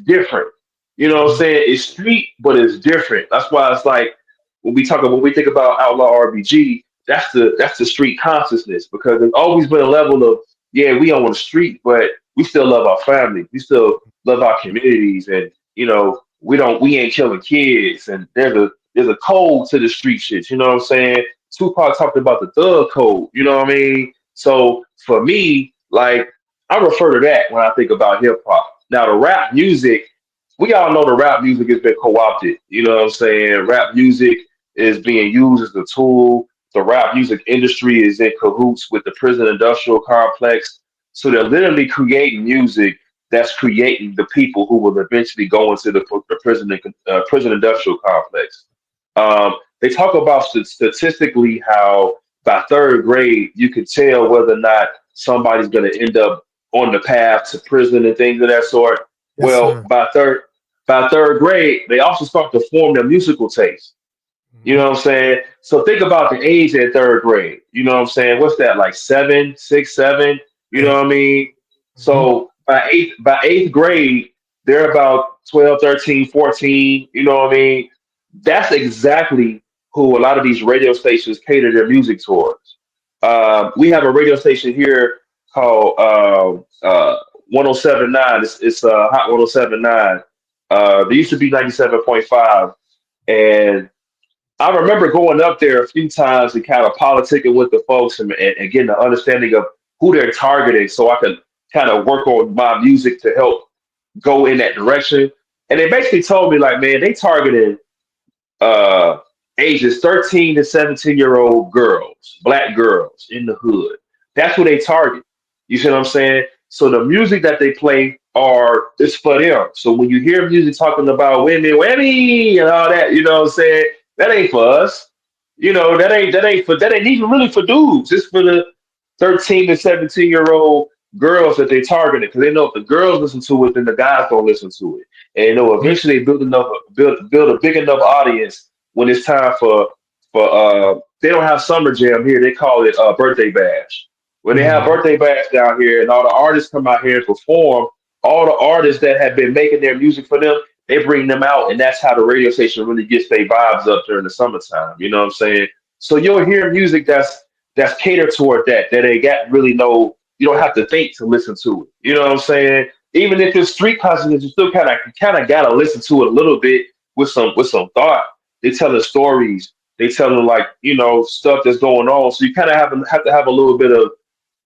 different. You know what I'm Mhm. saying? It's street, but it's different. That's why it's like when we think about Outlaw RBG, that's the street consciousness because there's always been a level of yeah, we on the street, but we still love our family. We still love our communities, and we ain't killing kids. And there's a code to the street shit. You know what I'm saying? Tupac talked about the thug code. You know what I mean? So for me, like I refer to that when I think about hip hop. Now the rap music, we all know the rap music has been co-opted. You know what I'm saying? Rap music is being used as a tool. The rap music industry is in cahoots with the prison industrial complex. So they're literally creating music that's creating the people who will eventually go into the prison industrial complex. They talk about statistically how by third grade you can tell whether or not somebody's going to end up on the path to prison and things of that sort. Yes, Well, sir. by third grade, they also start to form their musical taste. You know Mhm. what I'm saying? So think about the age at third grade. You know what I'm saying? What's that like 7, 6, 7? You know Yes. what I mean? Mhm. So by eighth grade, they're about 12, 13, 14. You know what I mean? That's exactly who a lot of these radio stations cater their music towards. We have a radio station here called 1079. It's Hot 1079. There used to be 97.5. And I remember going up there a few times and kind of politicking with the folks and getting an understanding of who they're targeting so I could kind of work on my music to help go in that direction. And they basically told me, like, man, they targeted uh, ages 13 to 17-year-old girls, black girls in the hood. That's who they target. You see what I'm saying? So the music that they play it's for them. So when you hear music talking about women, women and all that, you know what I'm saying? That ain't for us. That ain't even really for dudes. It's for the 13 to 17-year-old girls that they targeted because they know if the girls listen to it, then the guys don't listen to it. And you know, Mhm. eventually build a big enough audience when it's time for they don't have summer jam here. They call it birthday bash. When they have Mhm. birthday bash down here and all the artists come out here and perform, all the artists that have been making their music for them, they bring them out, and that's how the radio station really gets their vibes up during the summertime. You know what I'm saying? So you'll hear music that's catered toward that they got really no. You don't have to think to listen to it. You know what I'm saying? Even if it's street consciousness, you still kind of gotta listen to it a little bit with some thought. They telling stories. They telling like stuff that's going on. So you kind of have to have a little bit of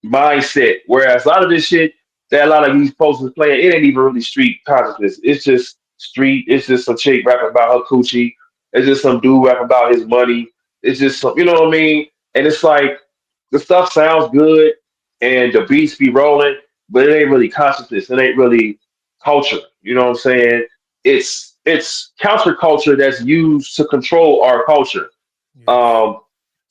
mindset. Whereas a lot of this shit that a lot of these folks is playing, it ain't even really street consciousness. It's just street. It's just some chick rapping about her coochie. It's just some dude rapping about his money. It's just some, you know what I mean? And it's like the stuff sounds good and the beats be rolling, but it ain't really consciousness. It ain't really culture. You know what I'm saying? It's counterculture that's used to control our culture. Yes. Um,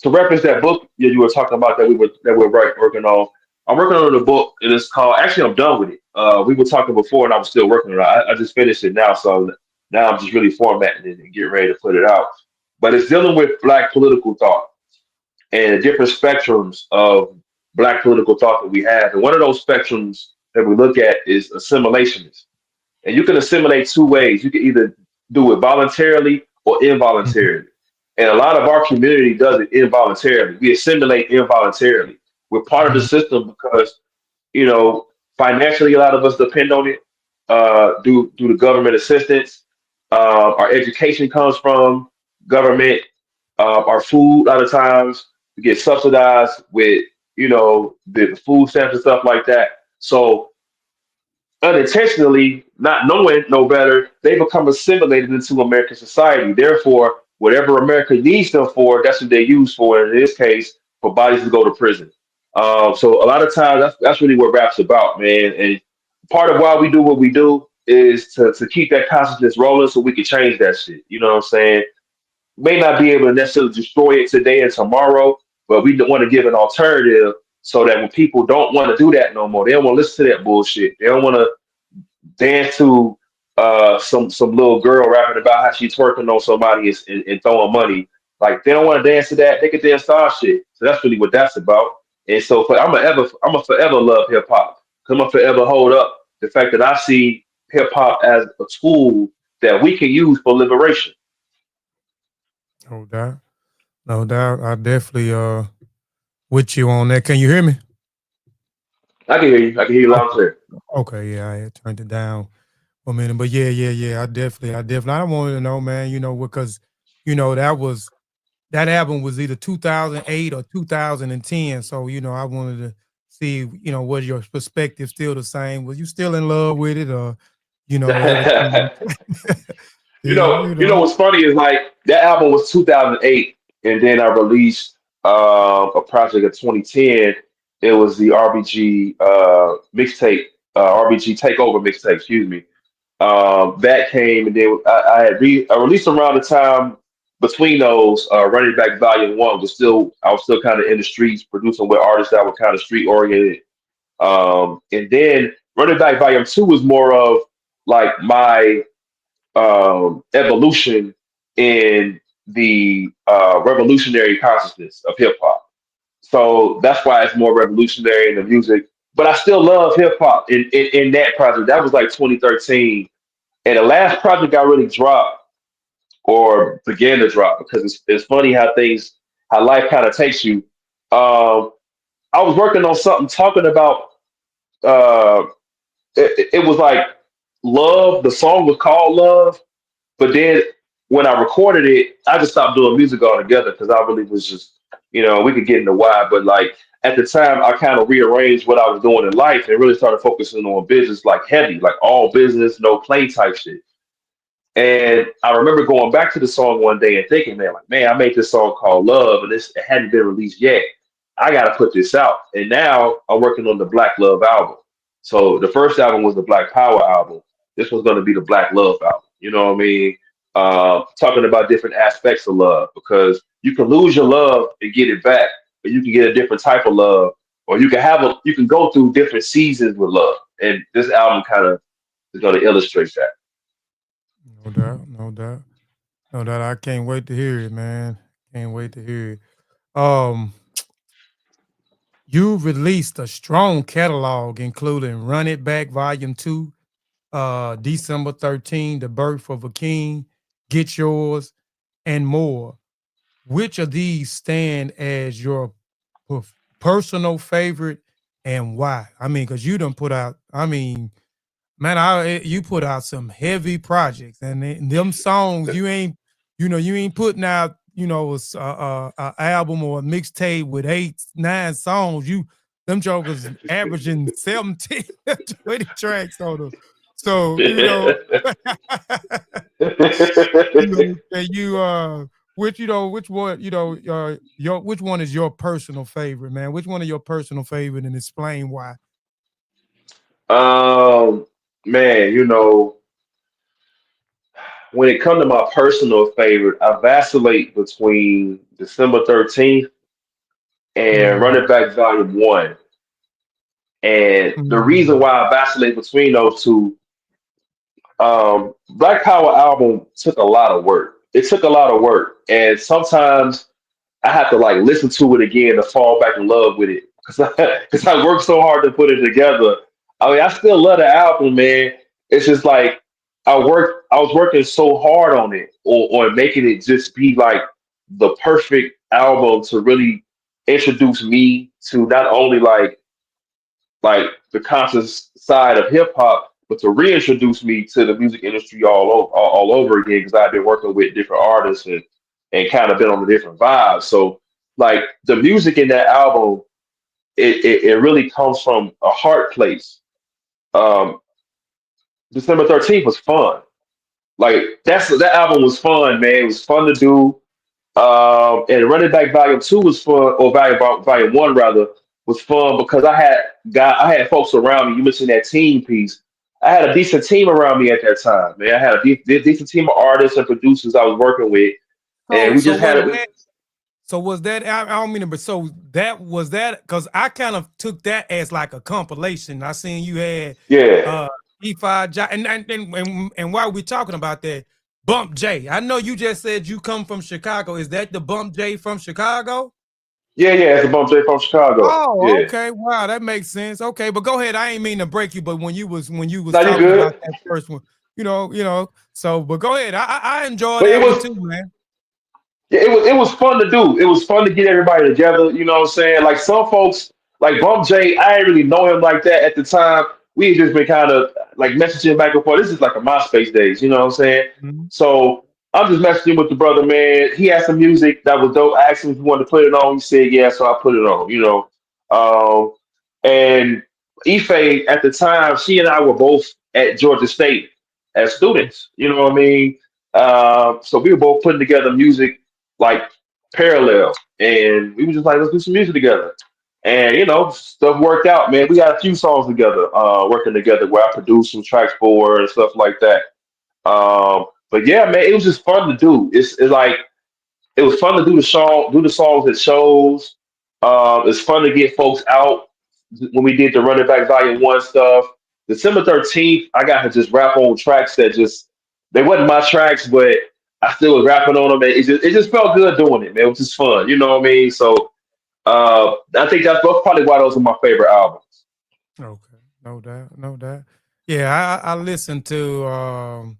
to reference that book that you were talking about that we're working on. I'm working on the book, and it's called. Actually, I'm done with it. We were talking before, and I was still working on it. I just finished it now, so now I'm just really formatting it and getting ready to put it out. But it's dealing with Black political thought and different spectrums of Black political thought that we have. And one of those spectrums that we look at is assimilationist. And you can assimilate two ways. You can either do it voluntarily or Mhm. involuntarily. And a lot of our community does it involuntarily. We assimilate involuntarily. We're part of the Mhm. system because, you know, financially, a lot of us depend on it due to government assistance. Our education comes from government. Our food, a lot of times, we get subsidized with, the food stamps and stuff like that. So unintentionally, not knowing no better, they become assimilated into American society. Therefore, whatever America needs them for, that's what they use for. In this case, for bodies to go to prison. So a lot of times, that's really what rap's about, man. And part of why we do what we do is to keep that consciousness rolling, so we can change that shit. You know what I'm saying? May not be able to necessarily destroy it today and tomorrow, but we want to give an alternative so that when people don't want to do that no more, they don't want to listen to that bullshit. They don't want to dance to some little girl rapping about how she's twerking on somebody and throwing money. Like they don't want to dance to that. They can dance star shit. So that's really what that's about. And so I'm gonna forever love hip hop. I'm gonna forever hold up the fact that I see hip hop as a tool that we can use for liberation. No doubt. No doubt. I definitely with you on that. Can you hear me? I can hear you. I can hear you loud and Okay. clear. Okay, yeah, I had turned it down for a minute. But yeah. I wanted to know, man, because that album was either 2008 or 2010. So, I wanted to see, was your perspective still the same? Was you still in love with it or, everything? Yeah, You know what's funny is like that album was 2008, and then I released a project in 2010. It was the RBG mixtape, RBG Takeover mixtape. Excuse me. That came, and then I released around the time between those. Running Back Volume One was still I was still kind of in the streets producing with artists that were kind of street oriented. And then Running Back Volume Two was more of like my evolution in the revolutionary consciousness of hip hop. So that's why it's more revolutionary in the music. But I still love hip hop in that project. That was like 2013. And the last project I really dropped or began to drop because it's funny how life kind of takes you. Um, I was working on something talking about, uh, it was like love. The song was called Love. But then when I recorded it, I just stopped doing music altogether because I really was just, we could get into why, but like at the time, I kind of rearranged what I was doing in life and really started focusing on business like heavy, like all business, no play type shit. And I remember going back to the song one day and thinking, man, I made this song called Love, and it hadn't been released yet. I got to put this out. And now I'm working on the Black Love album. So the first album was the Black Power album. This one's going to be the Black Love album. You know what I mean? Talking about different aspects of love because you can lose your love and get it back, but you can get a different type of love, or you can go through different seasons with love. And this album kind of is going to illustrate that. No doubt, no doubt. No doubt. I can't wait to hear it, man. Can't wait to hear it. Um, you released a strong catalog, including Run It Back Volume 2, December 13, The Birth of a King, Get Yours, and more. Which of these stand as your personal favorite and why? I mean, because you done put out, I mean, man, you put out some heavy projects, and them songs you ain't putting out a album or a mixtape with 8, 9 songs. Them jokers averaging 17, 20 tracks on them. So and which one which one is your personal favorite, man? Which one is your personal favorite, and explain why? um, Man, when it comes to my personal favorite, I vacillate between December 13th and Mm, Running Back Volume 1. And the reason mm, why I vacillate between those two, Black Power album took a lot of work. It took a lot of work. And sometimes I have to like listen to it again to fall back in love with it because cause I worked so hard to put it together. I mean, I still love the album, man. It's just like I was working so hard on it, on making it just be like the perfect album to really introduce me to not only like the conscious side of hip hop, but to reintroduce me to the music industry all over again because I've been working with different artists and kind of been on a different vibe. So like the music in that album, it really comes from a heart place. Um, December 13th was fun. Like that album was fun, man. It was fun to do. And Running Back Volume Two was fun, or Volume One rather was fun because I had folks around me. You mentioned that team piece. I had a decent team around me at that time, man. I had a decent team of artists and producers I was working with, and So we so just had was it. that so was that I don't mean it, but so that was that because I kind of took that as like a compilation. I seen you had Yeah, uh E5 and while we're talking about that, Bump J. I know you just said you come from Chicago. Is that the Bump J from Chicago? yeah. It's a Bump J from Chicago. Oh, Yeah, okay. Wow, that makes sense. Okay, but go ahead. I ain't mean to break you, but when you was now you talking about good. that first one, so but go ahead. I enjoy But it that one was too, man. Yeah, it was fun to do. It was fun to get everybody together. You know what I'm saying? Like some folks, like Bump J, I didn't really know him like that at the time. We had just been kind of like messaging back and forth. This is like a MySpace days. You know what I'm saying? Mhm. So I'm just messaging with the brother, man. He had some music that was dope. I asked him if he wanted to put it on. He said yeah, so I put it on. Um, and Ife at the time, she and I were both at Georgia State as students. You know what I mean? So we were both putting together music like parallel, and we were just like, let's do some music together. And stuff worked out, man. We got a few songs together, working together, where I produced some tracks for her and stuff like that. But yeah, man, it was just fun to do. It's like it was fun to do the songs at shows. It's fun to get folks out when we did the Running Back Volume One stuff. December 13th, I got to just rap on tracks that just they wasn't my tracks, but I still was rapping on them. And it just felt good doing it, man. It was just fun, you know what I mean? So I think that's probably why those are my favorite albums. Okay, no doubt, no doubt. Yeah, I listened to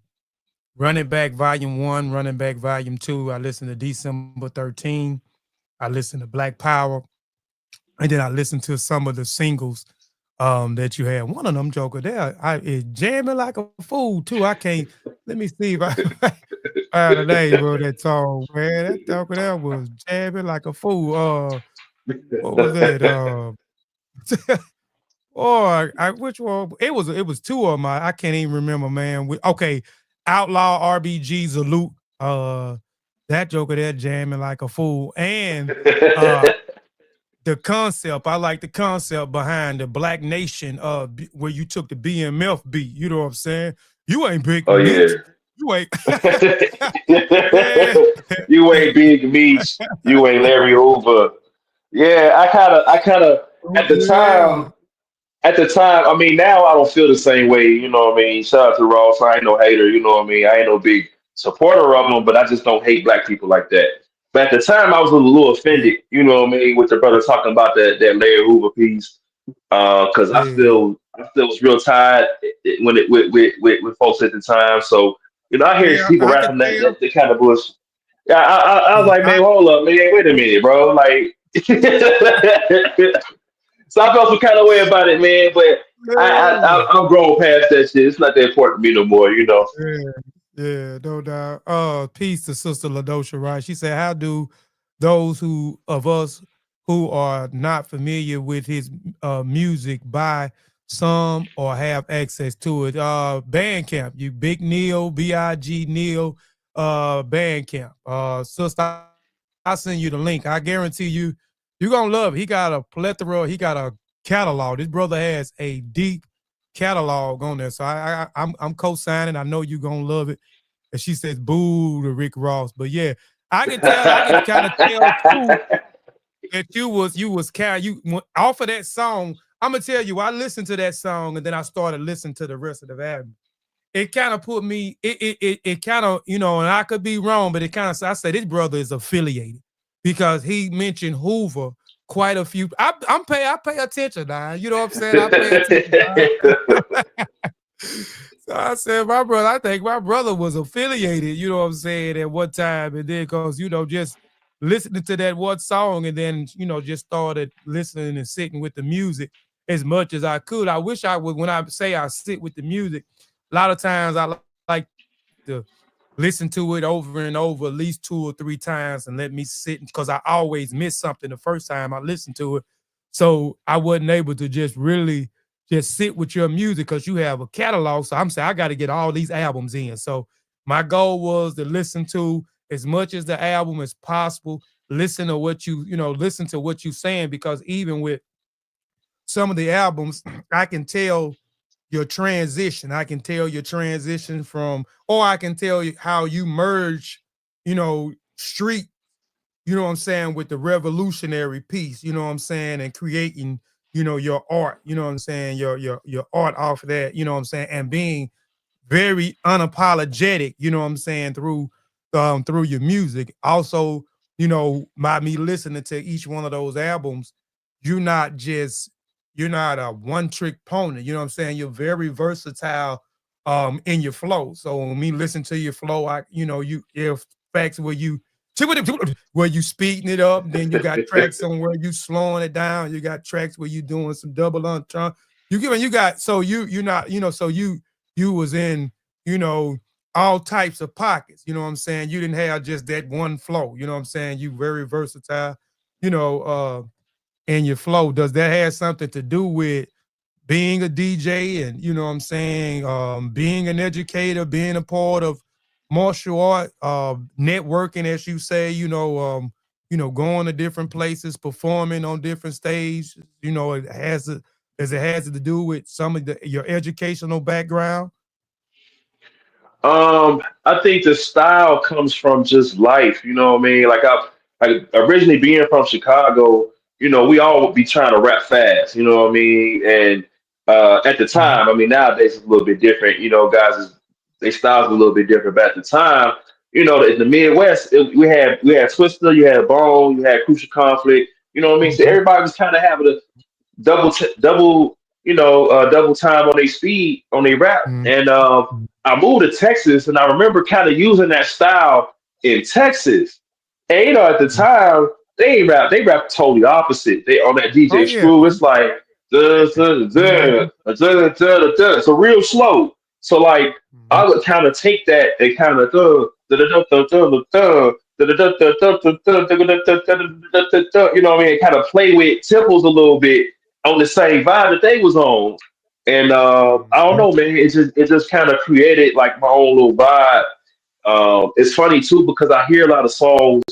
Running Back Volume One, Running Back Volume Two. I listened to December 13. I listened to Black Power, and then I listened to some of the singles that you had. One of them joker there, I is jamming like a fool too. I can't. Let me see if I find the name of that song, man. That joker there was jamming like a fool. What was that? Or which one? It was two of them. I can't even remember, man. Okay, Outlaw RBG Salute. That joker there jamming like a fool, and uh, the concept. I like the concept behind the Black Nation. Where you took the BMF beat. You know what I'm saying? You ain't Big Oh yeah. Meech. You ain't. Yeah. You ain't Big Meech. You ain't Larry Hoover. Yeah, I kind of Oh, at the yeah. time at the time, I mean, now I don't feel the same way. You know what I mean? Shout out to Ross. I ain't no hater. You know what I mean? I ain't no big supporter of them, but I just don't hate black people like that. But at the time, I was a little Yeah. offended. You know what I mean? With the brother talking about that Larry Hoover piece, because Yeah. I still was real tired when it with folks at the time. So I hear Yeah. people I could rapping that tell. that kind of bush. Yeah, I was Yeah. like, man, hold up, man, wait a minute, bro. Like, so I felt some kind of way about it, man. But I'm grown past that shit. It's not that important to me no more. Yeah, yeah, no doubt. Peace to Sister Ladosha, right? She said, "How do those who of us who are not familiar with his music buy some or have access to it?" Bandcamp, you Big Nel, B.I.G. Neil, Bandcamp. Sister, I'll send you the link. I guarantee you're gonna love it. He got a plethora. He got a catalog. This brother has a deep catalog on there. So I'm co-signing. I know you're gonna love it. And she says, "Boo" to Rick Ross. But yeah, I can tell. I can kind of tell too that you was carrying you off of that song. I'm gonna tell you, I listened to that song and then I started listening to the rest of the album. It kind of put me. It kind of and I could be wrong, but it kind of I say this brother is affiliated because he mentioned Hoover quite a few. I pay attention now. You know what I'm saying? I pay attention. So I said, my brother, I think my brother was affiliated, you know what I'm saying, at one time. And then, because, just listening to that one song and then, just started listening and sitting with the music as much as I could. I wish I would, when I say I sit with the music, a lot of times I like to listen to it over and over at least 2 or 3 times and let me sit, because I always miss something the first time I listened to it. So I wasn't able to just really just sit with your music because you have a catalog. So I'm saying I got to get all these albums in. So my goal was to listen to as much as the album as possible. Listen to what listen to what you're saying, because even with some of the albums, I can tell your transition. I can tell your transition from, or I can tell you how you merge, street, you know what I'm saying, with the revolutionary piece, you know what I'm saying, and creating, your art, you know what I'm saying, your art off of that, you know what I'm saying, and being very unapologetic, you know what I'm saying, through your music. Also, by me listening to each one of those albums, you're not just you're not a one trick pony, you know what I'm saying? You're very versatile in your flow. So when me listen to your flow, if facts where you speeding it up, then you got tracks somewhere you slowing it down, you got tracks where you doing some double entendre. You got so you're not, so you was in, you know, all types of pockets. You know what I'm saying? You didn't have just that one flow. You know what I'm saying? You very versatile, you know, in your flow. Does that have something to do with being a DJ and, you know what I'm saying, being an educator, being a part of martial art, networking, as you say, going to different places, performing on different stages, as it has to do with some of your educational background? I think the style comes from just life. You know what I mean? Like originally being from Chicago, we all would be trying to rap fast. You know what I mean? And at the Mhm. time, I mean, nowadays it's a little bit different. Guys, their styles are a little bit different. But at the time, in the Midwest, we had Twister, you had Bone, you had Crucial Conflict. You know what I mean? So Mhm. everybody was kind of having a double, double time on their speed on their rap. Mhm. And I moved to Texas, and I remember kind of using that style in Texas. And at the Mhm. time, they rap totally opposite. They on that Oh DJ yeah. Screw. It's like duh, duh, duh, Mhm. duh, duh, duh, duh, duh. So real slow. So like I Mhm. would kind of take that and kind of you know what I mean, kind of play with tempos a little bit on the same vibe that they was on. And I don't Mhm. know, man. It just kind of created like my own little vibe. It's funny too because I hear a lot of songs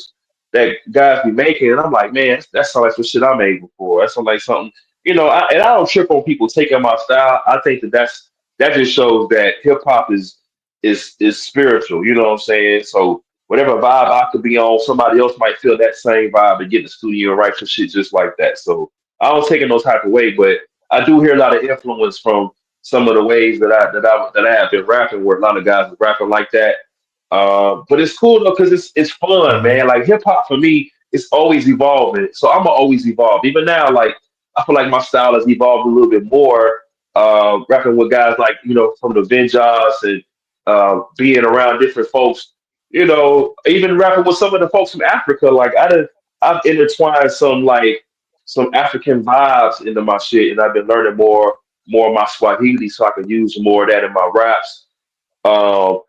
that guys be making, and I'm like, man, that sounds like some shit I made before. That sounds like something, and I don't trip on people taking my style. I think that just shows that hip hop is spiritual. You know what I'm saying? So whatever vibe I could be on, somebody else might feel that same vibe and get in the studio and write some shit just like that. So I don't take it no type of way, but I do hear a lot of influence from some of the ways that I have been rapping, where a lot of guys are rapping like that. But it's cool though because it's fun, Mhm. man. Like hip hop for me, it's always evolving. So I'm gonna always evolve. Even now, like I feel like my style has evolved a little bit more. Rapping with guys like from the Vengeance and being around different folks. Even rapping with some of the folks from Africa. Like I've intertwined some African vibes into my shit, and I've been learning more of my Swahili, so I can use more of that in my raps.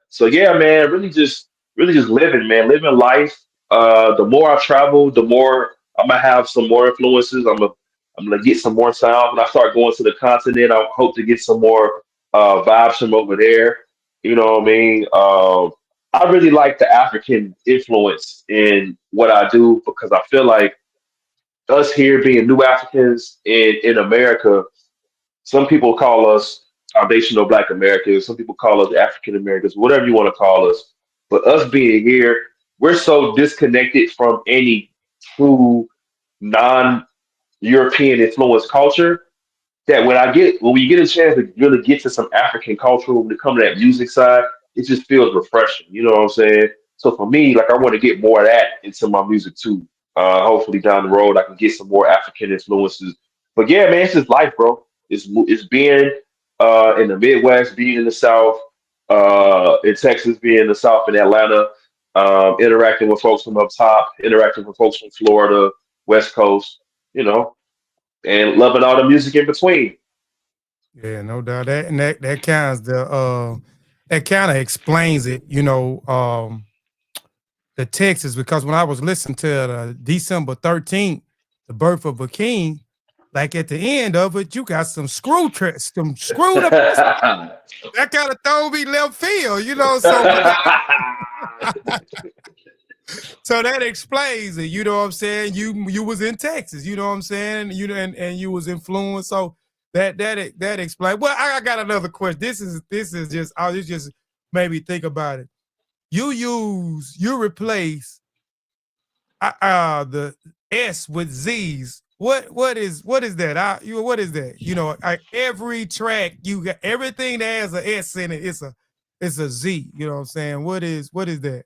So yeah, man, really just living, man, living life. The more I travel, the more I'm gonna have some more influences. I'm gonna get some more sound. When I start going to the continent, I hope to get some more vibes from over there. You know what I mean? I really like the African influence in what I do because I feel like us here being new Africans in America, some people call us foundational Black Americans. Some people call us African Americans, whatever you want to call us. But us being here, we're so disconnected from any true non-European influenced culture that when we get a chance to really get to some African culture, when we come to that music side, it just feels refreshing. You know what I'm saying? So for me, like I want to get more of that into my music too. Hopefully down the road, I can get some more African influences. But yeah, man, it's just life, bro. It's being in the Midwest, being in the South, in Texas, being in the South, in Atlanta, interacting with folks from up top, interacting with folks from Florida, West Coast. You know, and loving all the music in between. Yeah, no doubt. That and that counts. that kind of explains it, the Texas, because when I was listening to December 13th, the birth of a king, like at the end of it, you got some screwed up. That kind of throw me left field, So, so that explains it. You know what I'm saying? You was in Texas. You know what I'm saying? And you was influenced. So that explains. Well, I got another question. This just made me think about it. You replace the S with Z's. What is that? What is that? Every track you got everything that has an S in it. It's a Z. You know what I'm saying? What is that?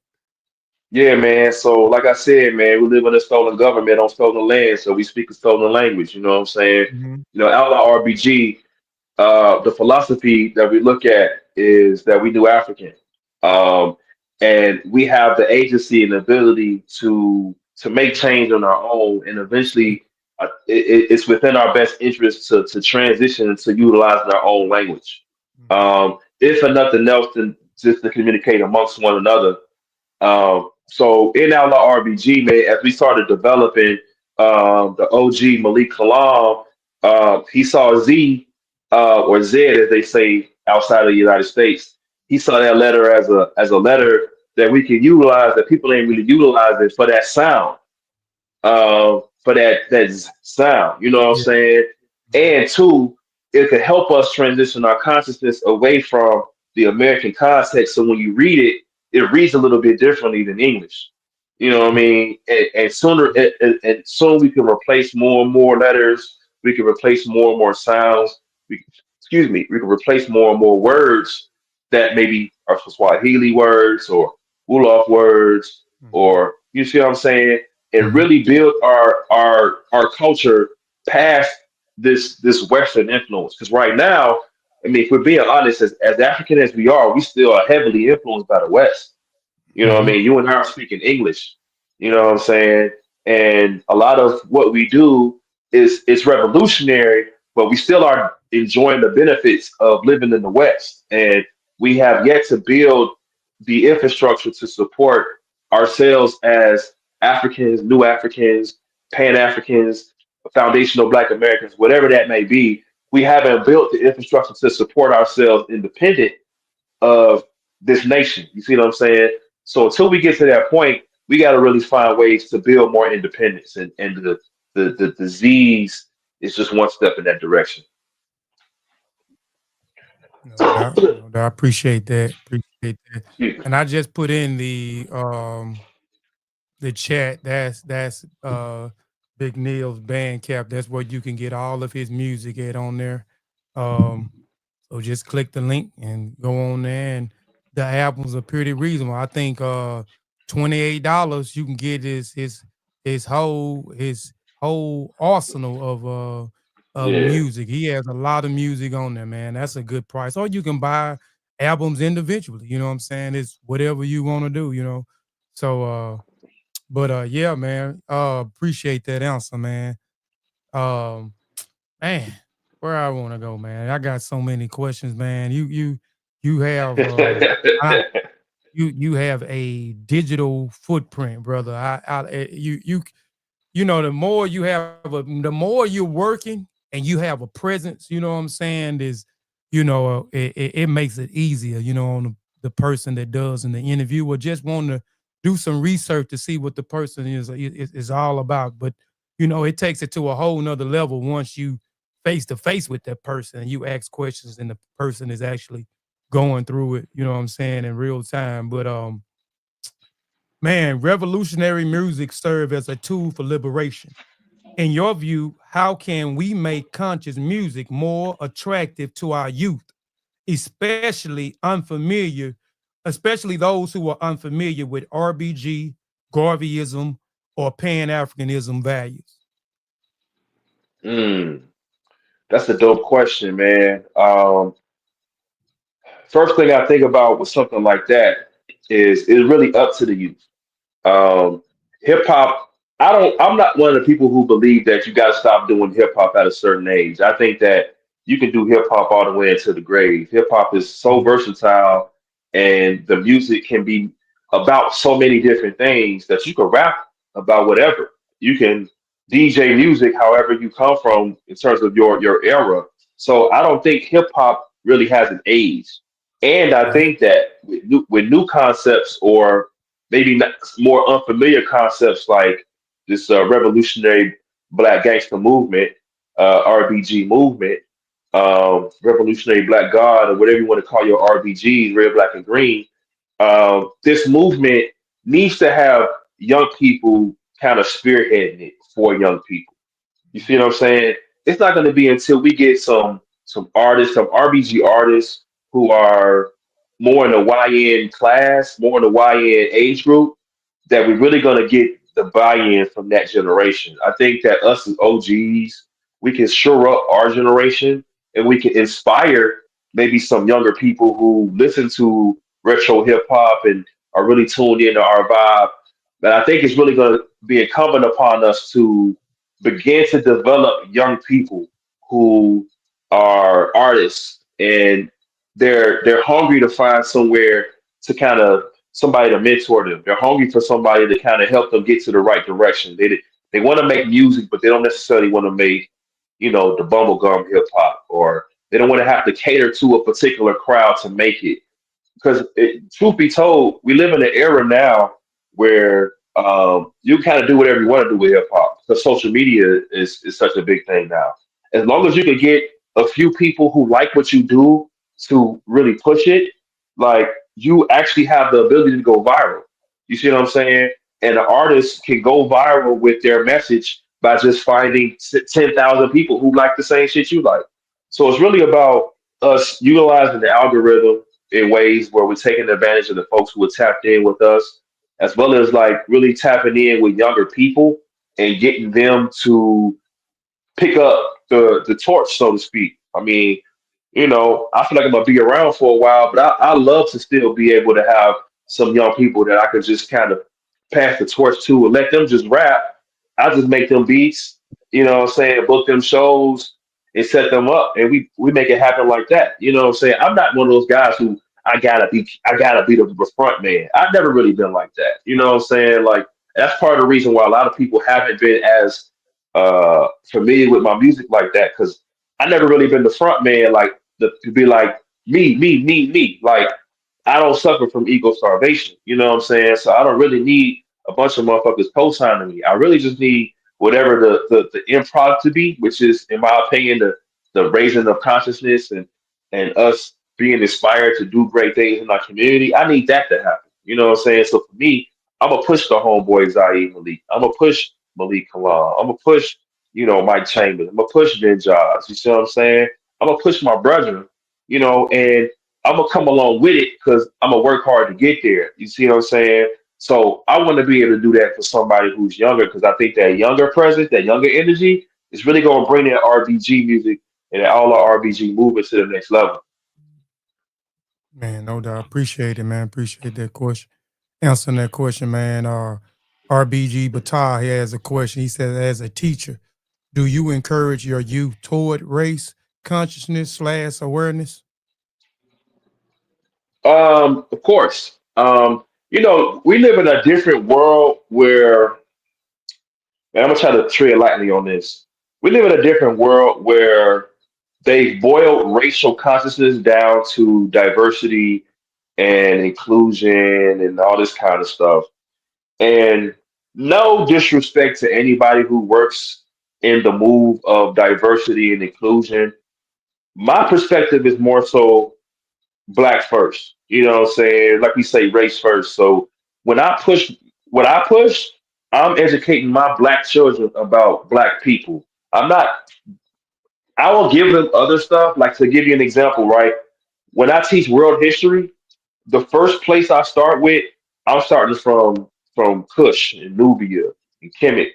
Yeah, man. So, like I said, man, we live in a stolen government on stolen land, so we speak a stolen language. You know what I'm saying? Mm-hmm. Outlaw RBG, the philosophy that we look at is that we do African, um, and we have the agency and ability to make change on our own, and eventually, it's within our best interest to transition to utilizing our own language, if for nothing else, than just to communicate amongst one another. So in Outlaw RBG, man, as we started developing the OG Malik Kalam, he saw Z, or Z as they say outside of the United States. He saw that letter as a letter that we could utilize, that people ain't really utilizing for that sound, for that sound. You know what I'm Yeah. saying? And two, it could help us transition our consciousness away from the American context. So when you read it, it reads a little bit differently than English. You know what I mean? And sooner and soon we can replace more and more letters. We can replace more and more sounds. Excuse me. We can replace more and more words that maybe are Swahili words or Wolof words, Mm-hmm. or you see what I'm saying, and Mm-hmm. really build our culture past this Western influence. Because right now, I mean, if we're being honest, as African as we are, we still are heavily influenced by the West. You know what I Mm-hmm. mean? You and I are speaking English. You know what I'm saying? And a lot of what we do is it's revolutionary, but we still are enjoying the benefits of living in the West. And we have yet to build the infrastructure to support ourselves as Africans, new Africans, Pan Africans, foundational Black Americans, whatever that may be. We haven't built the infrastructure to support ourselves independent of this nation. You see what I'm saying? So until we get to that point, we got to really find ways to build more independence, and the disease is just one step in that direction. No doubt. No doubt. I appreciate that. Appreciate that. Excuse me. And I just put in the chat. That's Big Neil's band cap. That's where you can get all of his music at on there. Um so just click the link and go on there, and the albums are pretty reasonable. I think $28 you can get his whole arsenal of Yeah. music. He has a lot of music on there, man. That's a good price. Or you can buy albums individually, you know what I'm saying? It's whatever you want to do. So but yeah, man. Appreciate that answer, man. Um Man, where I want to go, man. I got so many questions, man. You have I, you have a digital footprint, brother. The more you have the more you're working and you have a presence, you know what I'm saying, is it makes it easier, on the person that does in the interview, or just want to do some research to see what the person is all about. But it takes it to a whole nother level once you face to face with that person and you ask questions and the person is actually going through it, you know what I'm saying, in real time. But man, revolutionary music serve as a tool for liberation. In your view, how can we make conscious music more attractive to our youth, especially unfamiliar, especially those who are unfamiliar with RBG, Garveyism, or Pan Africanism values? Mm, that's a dope question, man. First thing I think about with something like that is it's really up to the youth. Hip hop. I'm not one of the people who believe that you got to stop doing hip hop at a certain age. I think that you can do hip hop all the way into the grave. Hip hop is so Mhm. versatile, and the music can be about so many different things that you can rap about whatever. You can DJ music however you come from in terms of your era. So I don't think hip hop really has an age. And I Right. think that with new concepts or maybe not, more unfamiliar concepts like this revolutionary black gangster movement, RBG movement, revolutionary black god, or whatever you want to call your RBGs, red, black, and green. This movement needs to have young people kind of spearheading it for young people. You see what I'm saying? It's not going to be until we get some artists, some RBG artists who are more in the YN class, more in the YN age group, that we're really going to get the buy-in from that generation. I think that us as OGs, we can shore up our generation and we can inspire maybe some younger people who listen to retro hip hop and are really tuned into our vibe. But I think it's really going to be incumbent upon us to begin to develop young people who are artists and they're hungry to find somewhere to kind of somebody to mentor them. They're hungry for somebody to kind of help them get to the right direction. They want to make music, but they don't necessarily want to make, the bubblegum hip hop, or they don't want to have to cater to a particular crowd to make it. Because truth be told, we live in an era now where you kind of do whatever you want to do with hip hop. Because social media is such a big thing now. As long as you can get a few people who like what you do to really push it, like you actually have the ability to go viral. You see what I'm saying? And the artist can go viral with their message by just finding 10,000 people who like the same shit you like. So it's really about us utilizing the algorithm in ways where we're taking advantage of the folks who are tapped in with us, as well as like really tapping in with younger people and getting them to pick up the torch, so to speak. I mean, I feel like I'm gonna be around for a while, but I love to still be able to have some young people that I could just kind of pass the torch to and let them just rap. I just make them beats, what I'm saying, book them shows and set them up, and we make it happen like that. You know what I'm saying? I'm not one of those guys who I gotta be the front man. I've never really been like that. You know what I'm saying? Like that's part of the reason why a lot of people haven't been as familiar with my music like that, because I never really been the front man, like to be like me. Like I don't suffer from ego starvation. You know what I'm saying? So I don't really need a bunch of motherfuckers co-signing me. I really just need whatever the end product to be, which is, in my opinion, the raising of consciousness and us being inspired to do great things in our community. I need that to happen. You know what I'm saying? So for me, I'm gonna push the homeboy Zaire Malik. I'm gonna push Malik Kalam. I'm gonna push, Mike Chambers. I'm gonna push Ben Jobs. You see what I'm saying? I'm gonna push my brother, and I'm gonna come along with it because I'm gonna work hard to get there. You see what I'm saying? So I want to be able to do that for somebody who's younger, because I think that younger presence, that younger energy, is really gonna bring that RBG music and all the RBG movement to the next level. Man, no doubt. Appreciate it, man. Appreciate that question. Answering that question, man. RBG Batar, he has a question. He says, as a teacher, do you encourage your youth toward race consciousness slash awareness? Of course. We live in a different world where, and I'm gonna try to tread lightly on this. We live in a different world where they boiled racial consciousness down to diversity and inclusion and all this kind of stuff. And no disrespect to anybody who works in the move of diversity and inclusion. My perspective is more so black first. You know what I'm saying? Like we say, race first. So when I push what I push, I'm educating my black children about black people. I'm not, I will give them other stuff. Like, to give you an example, right? When I teach world history, the first place I start with, I'm starting from Kush and Nubia and Kemet.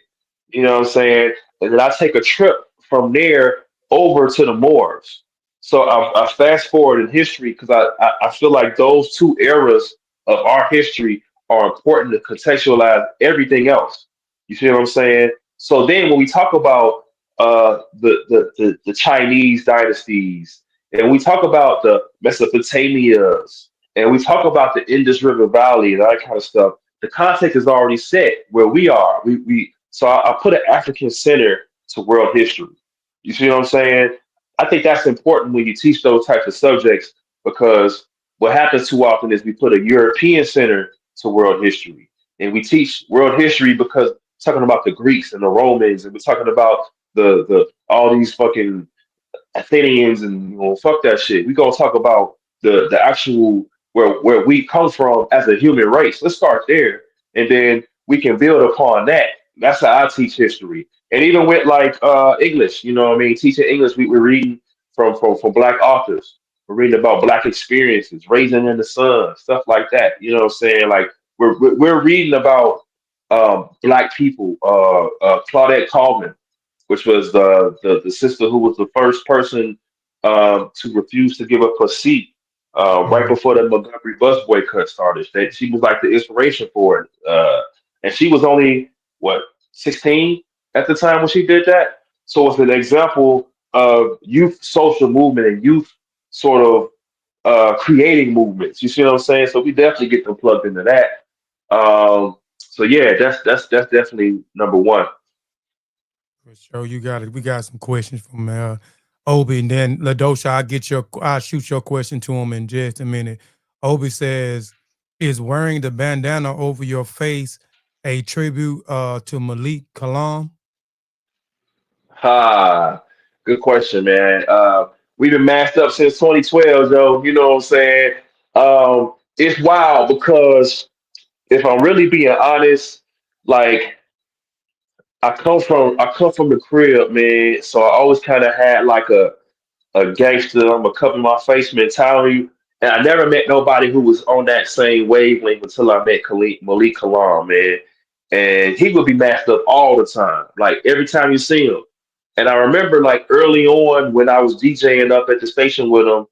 You know what I'm saying? And then I take a trip from there over to the Moors. So I fast forward in history because I feel like those two eras of our history are important to contextualize everything else. You see what I'm saying? So then when we talk about the Chinese dynasties, and we talk about the Mesopotamias and we talk about the Indus River Valley and that kind of stuff, the context is already set where we are. I put an African center to world history. You see what I'm saying? I think that's important when you teach those types of subjects because what happens too often is we put a European center to world history. And we teach world history because talking about the Greeks and the Romans, and we're talking about the all these fucking Athenians, and fuck that shit. We gonna talk about the actual where we come from as a human race. Let's start there, and then we can build upon that. That's how I teach history, and even with like English, what I mean, teaching English, we're reading from black authors. We're reading about black experiences, raising in the sun, stuff like that. You know what I'm saying? Like we're reading about black people. Claudette Colvin, which was the sister who was the first person to refuse to give up her seat right Right. before the Montgomery bus boycott started. That she was like the inspiration for it, and she was only what 16 at the time when she did that. So it's an example of youth social movement and youth sort of creating movements. You see what I'm saying? So we definitely get them plugged into that. So yeah, that's definitely number one. For sure, you got it. We got some questions from Obi, and then Ladosha. I'll shoot your question to him in just a minute. Obi says, "Is wearing the bandana over your face a tribute to Malik Kalam?" Ha, good question, man. We've been masked up since 2012, Joe. You know what I'm saying? It's wild because if I'm really being honest, like I come from the crib, man. So I always kind of had like a gangster, I'm gonna cover my face mentality. And I never met nobody who was on that same wavelength until I met Malik Kalam, man. And he would be masked up all the time, like every time you see him. And I remember like early on when I was DJing up at the station with him,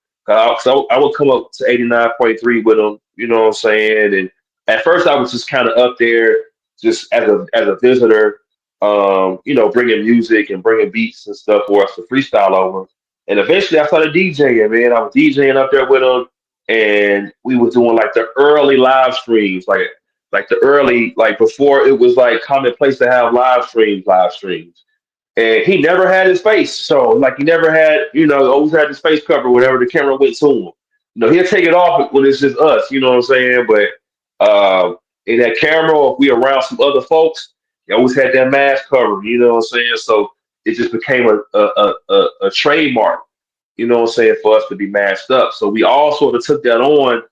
so I would come up to 89.3 with him, you know what I'm saying? And at first I was just kind of up there just as a visitor, bringing music and bringing beats and stuff for us to freestyle over. And eventually I started DJing, man. I was DJing up there with him, and we was doing like the early live streams, like the early, like before it was like commonplace to have live streams. And he never had his face. So like he never had, always had his face covered whenever the camera went to him. He'll take it off when it's just us, you know what I'm saying? But in that camera, if we around some other folks, he always had that mask covered, you know what I'm saying? So it just became a trademark, you know what I'm saying, for us to be masked up. So we all sort of took that on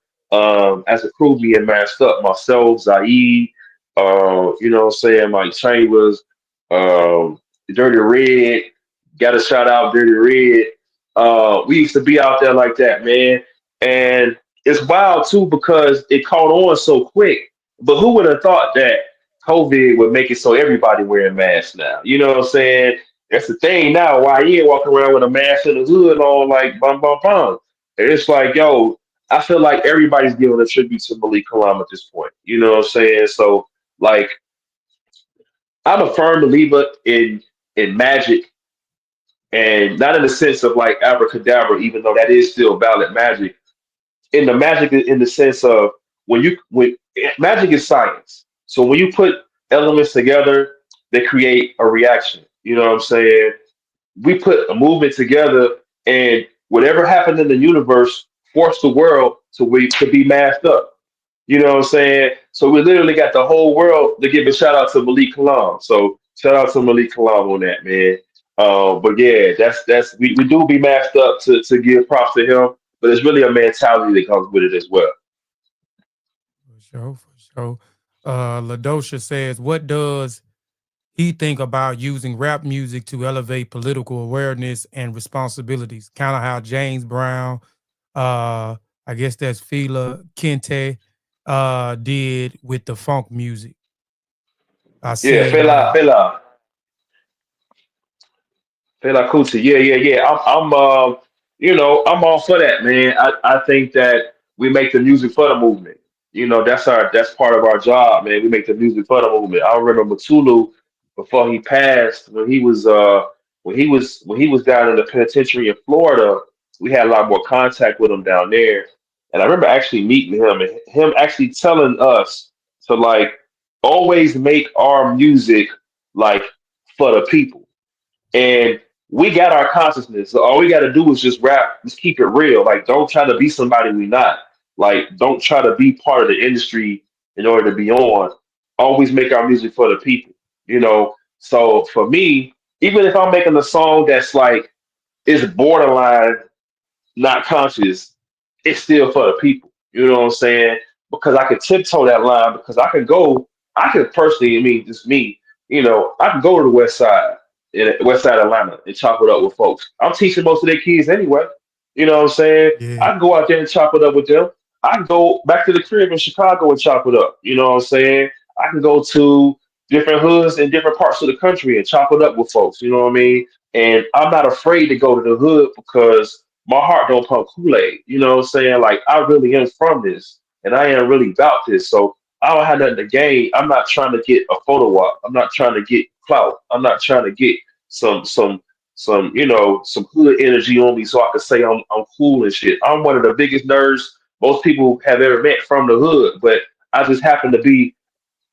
as a crew being masked up. Myself, Zaid, you know what I'm saying, Mike Chambers, Dirty Red, got to shout out Dirty Red. We used to be out there like that, man. And it's wild too because it caught on so quick. But who would have thought that COVID would make it so everybody wearing masks now? You know what I'm saying? That's the thing now. Why you ain't walking around with a mask and a hood on like bum bum bum? And it's like, yo, I feel like everybody's giving a tribute to Malik Kalam at this point. You know what I'm saying? So like I'm a firm believer in magic, and not in the sense of like abracadabra, even though that is still valid magic. In the magic, in the sense of when magic is science. So when you put elements together, they create a reaction. You know what I'm saying? We put a movement together, and whatever happened in the universe forced the world to be masked up. You know what I'm saying? So we literally got the whole world to give a shout out to Malik Kalam. So shout out to Malik Kalam on that, man. But yeah, that's we do be masked up to give props to him, but it's really a mentality that comes with it as well. For sure, for sure. Ladosha says, "What does he think about using rap music to elevate political awareness and responsibilities? Kind of how James Brown, uh, I guess that's Fela Kente, did with the funk music. I Yeah, seen, Fela Kuti. Yeah, yeah, yeah. I'm all for that, man. I think that we make the music for the movement. That's part of our job, man. We make the music for the movement. I remember Matulu before he passed, when he was down in the penitentiary in Florida, we had a lot more contact with him down there. And I remember actually meeting him and him actually telling us to like always make our music like for the people. And we got our consciousness. So all we got to do is just rap, just keep it real. Like, don't try to be somebody we not. Like, don't try to be part of the industry in order to be on. Always make our music for the people, you know. So for me, even if I'm making a song that's like is borderline not conscious, it's still for the people. You know what I'm saying? Because I could tiptoe that line because I could personally, I mean, just me, I can go to the West Side, in West Side Atlanta and chop it up with folks. I'm teaching most of their kids anyway. You know what I'm saying? Yeah. I can go out there and chop it up with them. I can go back to the crib in Chicago and chop it up. You know what I'm saying? I can go to different hoods in different parts of the country and chop it up with folks. You know what I mean? And I'm not afraid to go to the hood because my heart don't pump Kool-Aid. You know what I'm saying? Like I really am from this and I am really about this. So I don't have nothing to gain. I'm not trying to get a photo op. I'm not trying to get clout. I'm not trying to get some hood energy on me so I can say I'm cool and shit. I'm one of the biggest nerds most people have ever met from the hood, but I just happen to be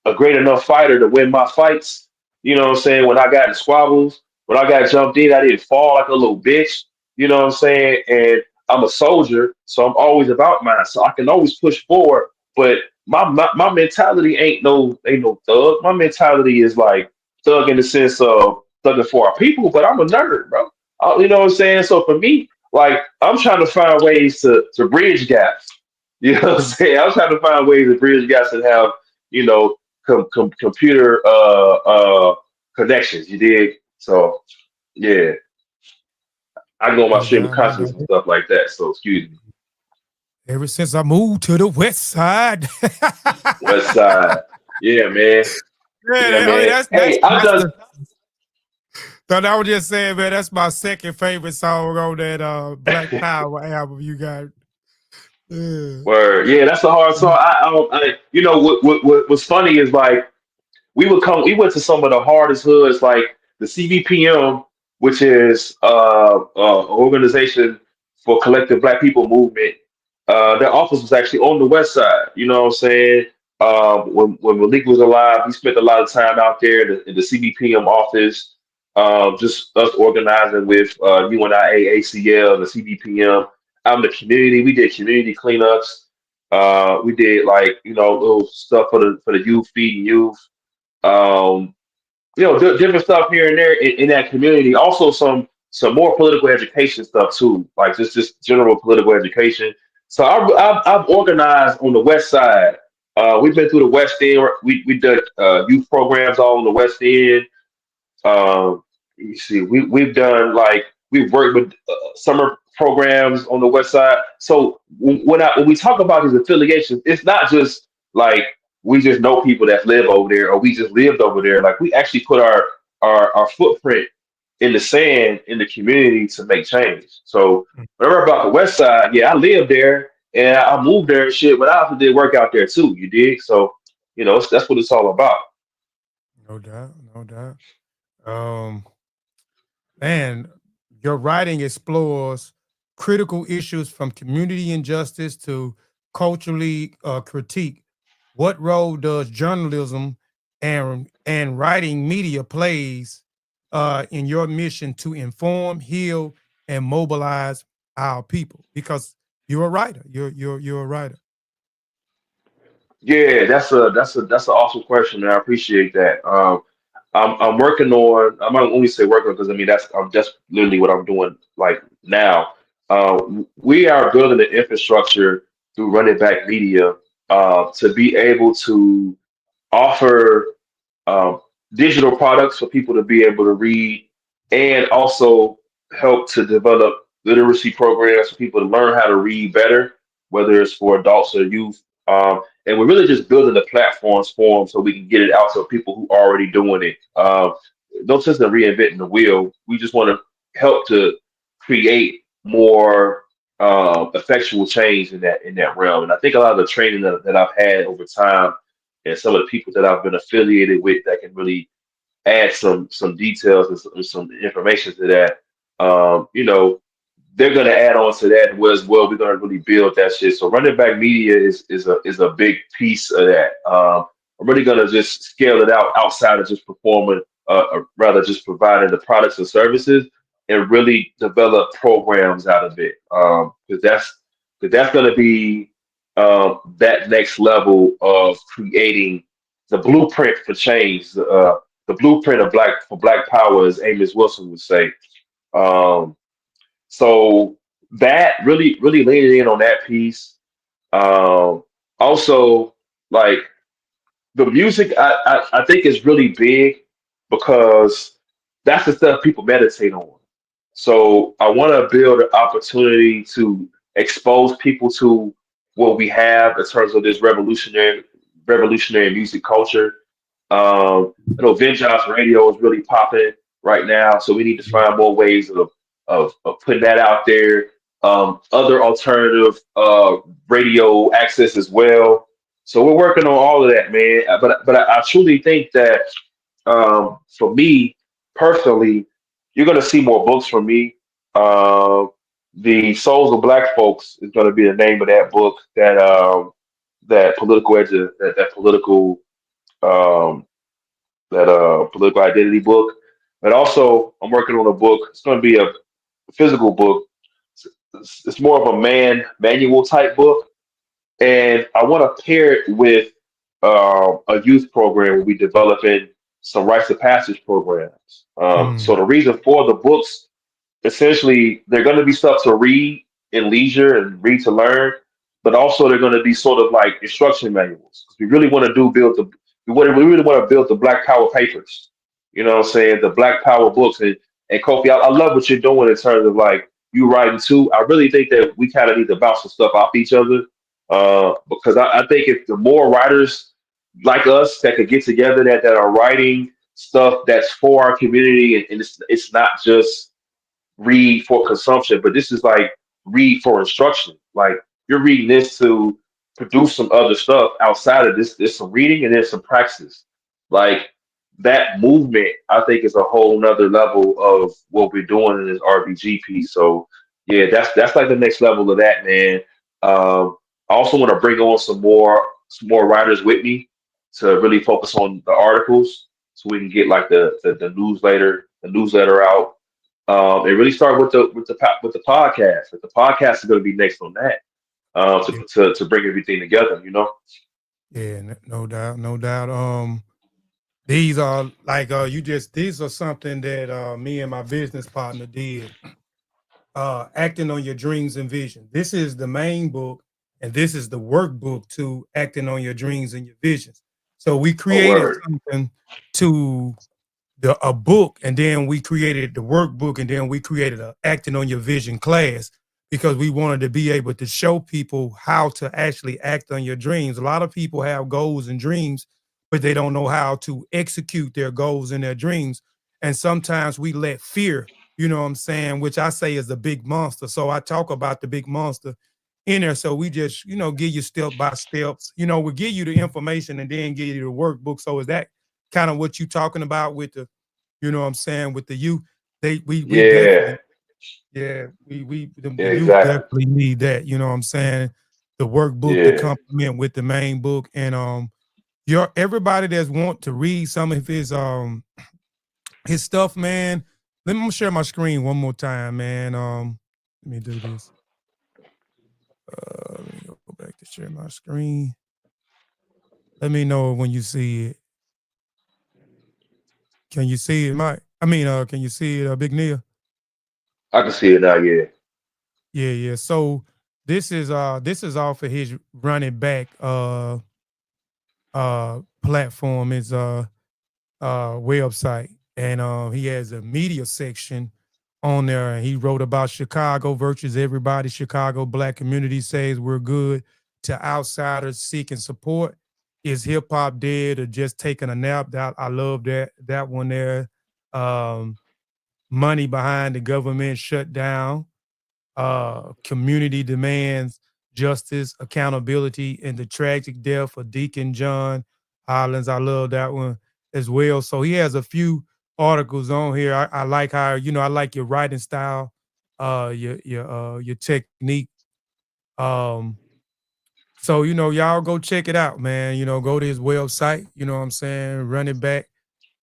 a great enough fighter to win my fights. You know what I'm saying? When I got in squabbles, when I got jumped in, I didn't fall like a little bitch. You know what I'm saying? And I'm a soldier, so I'm always about mine. So I can always push forward. But my mentality ain't no thug. My mentality is like thug in the sense of thugging for our people. But I'm a nerd, bro. You know what I'm saying? So for me, like I'm trying to find ways to bridge gaps. You know what I'm saying? I'm trying to find ways to bridge gaps and have you know computer connections. You dig? So yeah, I go on my No stream of doubt, no consciousness doubt. and stuff like that. So excuse me. Ever since I moved to the West Side. West Side. Yeah, man. Yeah, Yeah, I mean man. Hey, I've that's done. the. So I was just saying, man, that's my second favorite song on that Black Power album you got. Yeah. Word. Yeah, that's a hard song. What's funny is like we went to some of the hardest hoods, like the CBPM, which is organization for collective Black people movement. Their office was actually on the west side. You know what I'm saying? When Malik was alive, he spent a lot of time out there in the CBPM office, just us organizing with UNIA, ACL, and the CBPM out in the community. We did community cleanups. We did like little stuff for the youth, feeding youth. Um, different stuff here and there in that community. Also, some more political education stuff too, like just general political education. So I've organized on the west side. We've been through the West End. We did youth programs all on the West End. You see, we've done like we've worked with summer programs on the West Side. So when we talk about these affiliations, it's not just like we just know people that live over there or we just lived over there. Like we actually put our footprint in the sand in the community to make change. So whenever about the West Side, yeah, I lived there and I moved there and shit, but I also did work out there too. You dig? So that's what it's all about. No doubt, no doubt. Um, Man, your writing explores critical issues from community injustice to culturally critique. What role does journalism and writing media plays in your mission to inform, heal, and mobilize our people? Because you're a writer. You're a writer. Yeah, that's an awesome question, and I appreciate that. I'm working on. I'm not only say working because I mean that's literally what I'm doing like now. We are building the infrastructure through Running Back Media to be able to offer um, digital products for people to be able to read, and also help to develop literacy programs for people to learn how to read better, whether it's for adults or youth. And we're really just building the platforms for them so we can get it out to people who are already doing it. No sense in reinventing the wheel. We just want to help to create more effectual change in that realm. And I think a lot of the training that I've had over time and some of the people that I've been affiliated with that can really add some details and some information to that. they're gonna add on to that as well. We're gonna really build that shit. So running back media is a big piece of that. I'm really gonna just scale it out outside of just performing, or rather just providing the products and services, and really develop programs out of it. Because that's gonna be that next level of creating the blueprint for change. The blueprint of Black Power, as Amos Wilson would say. Um, so that really leaning in on that piece. Um, Also, like the music, I think is really big because that's the stuff people meditate on. So I want to build an opportunity to expose people to what we have in terms of this revolutionary music culture. Vengeance Radio is really popping right now, so we need to find more ways of putting that out there. Other alternative radio access as well. So we're working on all of that, man. But I truly think that for me personally, you're gonna see more books from me. The Souls of Black Folks is gonna be the name of that book. That political um, political identity book. But also, I'm working on a book. It's going to be a physical book. It's more of a manual type book, and I want to pair it with a youth program. We'll be developing some rites of passage programs. So Mm. the reason for the books, essentially, they're going to be stuff to read in leisure and read to learn, but also they're going to be sort of like instruction manuals. We really want to build the we really want to build the Black Power papers. You know what I'm saying? The Black Power books. And Kofi, I love what you're doing in terms of like you writing too. I really think that we kind of need to bounce some stuff off each other, because I think if the more writers like us that could get together that are writing stuff that's for our community, and it's not just read for consumption, but this is like read for instruction. Like you're reading this to produce some other stuff outside of this. There's some reading and there's some praxis. Like that movement, I think, is a whole nother level of what we're doing in this RBG piece. So yeah, that's like the next level of that, man. I also want to bring on some more writers with me to really focus on the articles, so we can get like the newsletter out, and really start with the podcast. Like the podcast is going to be next on that, Yeah, to bring everything together. yeah, no doubt, no doubt. These are like these are something that me and my business partner did. Acting on your dreams and vision. This is the main book, and this is the workbook to acting on your dreams and your visions. So we Oh, created word. something to a book, and then we created the workbook, and then we created a acting on your vision class because we wanted to be able to show people how to actually act on your dreams. A lot of people have goals and dreams, but they don't know how to execute their goals and their dreams. And sometimes we let fear, you know what I'm saying, which I say is the big monster. So I talk about the big monster in there. So we just, give you step by steps. We give you the information and then give you the workbook. So is that kind of what you talking about with the, what I'm saying, with the youth? We Yeah, definitely, yeah, the yeah, youth exactly. definitely need that, you know what I'm saying? The workbook to Yeah, complement with the main book. And your everybody that's want to read some of his stuff, man. Let me share my screen one more time, man. Let me do this. Let me go back to share my screen. Let me know when you see it. Can you see it, Mike? Can you see it, Big Neil? I can see it now. Yeah. Yeah, yeah. So this is off of his running back platform, his website. And he has a media section on there, and he wrote about Chicago versus everybody. Chicago black community says we're good to outsiders seeking support. Is hip hop dead or just taking a nap? That I love that one there. Um, Money behind the government shutdown. Community demands justice, accountability, and the tragic death of Deacon John Hollins. I love that one as well. So he has a few articles on here. I like how, I like your writing style. your technique. Um, so y'all go check it out, man. Go to his website. You know what I'm saying? Run it back.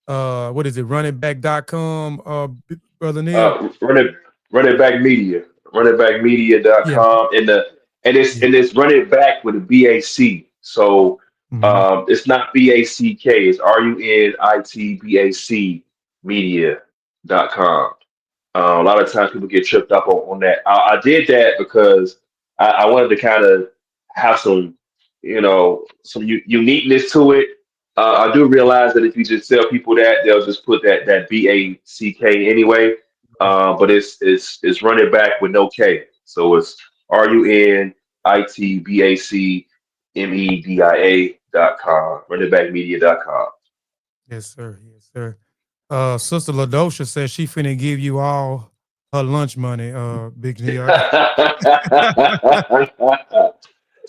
What is it? Runitback.com. Brother Neil. Run it, run it back media, Yeah. runitbackmedia.com, Yeah. and it's run it back with a BAC. So Hmm. it's not BACK, it's RUNITBAC media.com. A lot of times people get tripped up on that. I did that because I wanted to kind of have some uniqueness to it. I do realize that if you just tell people that, they'll just put that BACK anyway. But it's run it back with no K, so it's RUNITBACMEDIA.com, runitbackmedia.com. Yes, sir. Yes, sir. Sister Ladosha says she finna give you all her lunch money, Big Neo.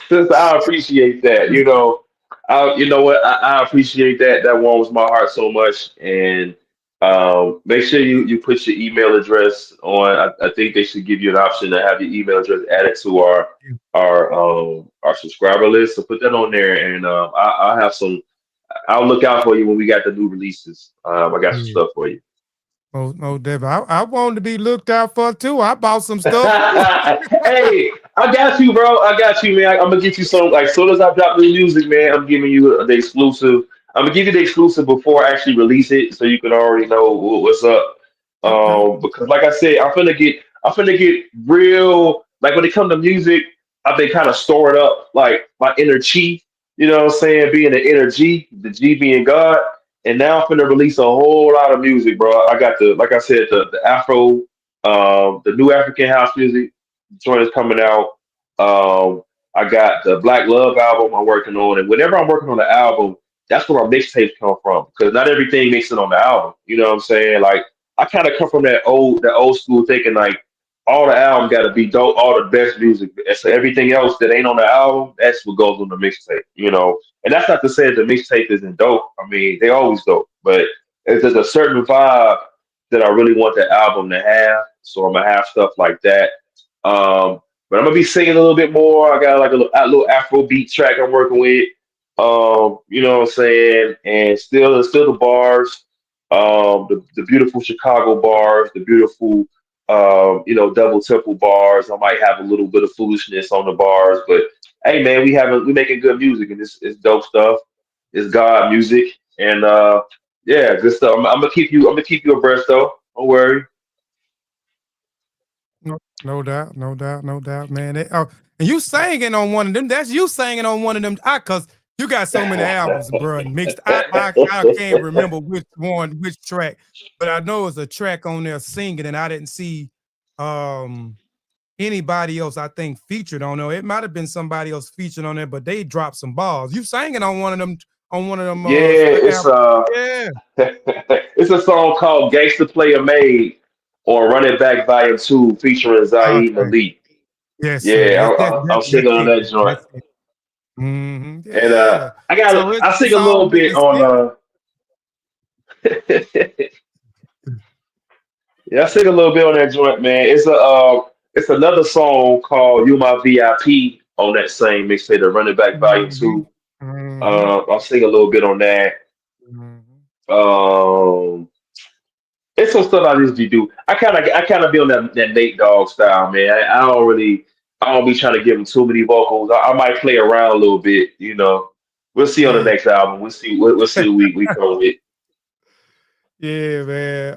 Sister, I appreciate that. You know what? I appreciate that. That warms my heart so much. And make sure you put your email address on. I think they should give you an option to have your email address added to our subscriber list. So put that on there, and I'll have some. I'll look out for you when we got the new releases. I got some Yeah. stuff for you. Oh, Dev, I wanted to be looked out for too. I bought some stuff too. Hey, I got you, bro. I got you, man. I'm gonna get you some. Like, soon as I drop the music, man, I'm giving you the exclusive. I'm gonna give you the exclusive before I actually release it, so you can already know what's up. Okay. Because like I said, I'm finna get real. Like when it comes to music, I've been kind of storing up like my inner chi. You know what I'm saying? Being the inner G, the G being God. And now I'm finna release a whole lot of music, bro. I got like I said, the Afro, the new African house music joint is coming out. Um, I got the Black Love album I'm working on, and whenever I'm working on the album, that's where my mixtapes come from because not everything makes it on the album. You know what I'm saying? Like I kind of come from that old school thinking like all the album got to be dope, all the best music. And so everything else that ain't on the album, that's what goes on the mixtape. And that's not to say that the mixtape isn't dope. I mean, they always dope, but there's a certain vibe that I really want the album to have. So I'm gonna have stuff like that. But I'm gonna be singing a little bit more. I got like a little Afro beat track I'm working with. You know what I'm saying? And still the bars, the beautiful Chicago bars, the beautiful double temple bars. I might have a little bit of foolishness on the bars, but hey man, we making good music and it's dope stuff. It's God music. And yeah, good stuff. I'm gonna keep you abreast though. Don't worry. No doubt, no doubt, no doubt, man. And you singing on one of them. That's you singing on one of them. Cause you got so many albums, bro, mixed. I can't remember which one, which track, but I know it's a track on there singing, and I didn't see um anybody else. I think featured on there. It might have been somebody else featured on there, but they dropped some balls. You singing on one of them Yeah, it's albums. Yeah. it's a song called Gangsta Player Made on Run It Back Volume 2 featuring Zaire Okay. Malik. Yes, sir. Yeah, Yes, I'm that's singing on it. that joint. That's it. Hmm. And Yeah. So I sing it's a all little with bit the city. on yeah, I sing a little bit on that joint, man. It's another song called You My VIP on that same mixtape, the Run It Back Volume Hmm. 2. Hmm. I'll sing a little bit on that. Hmm. Um It's some stuff I usually do. I kind of be on that Nate Dogg style, man. I don't be trying to give him too many vocals. I might play around a little bit, you know. We'll see on the Yeah. next album. We'll see what we come with. Yeah, man.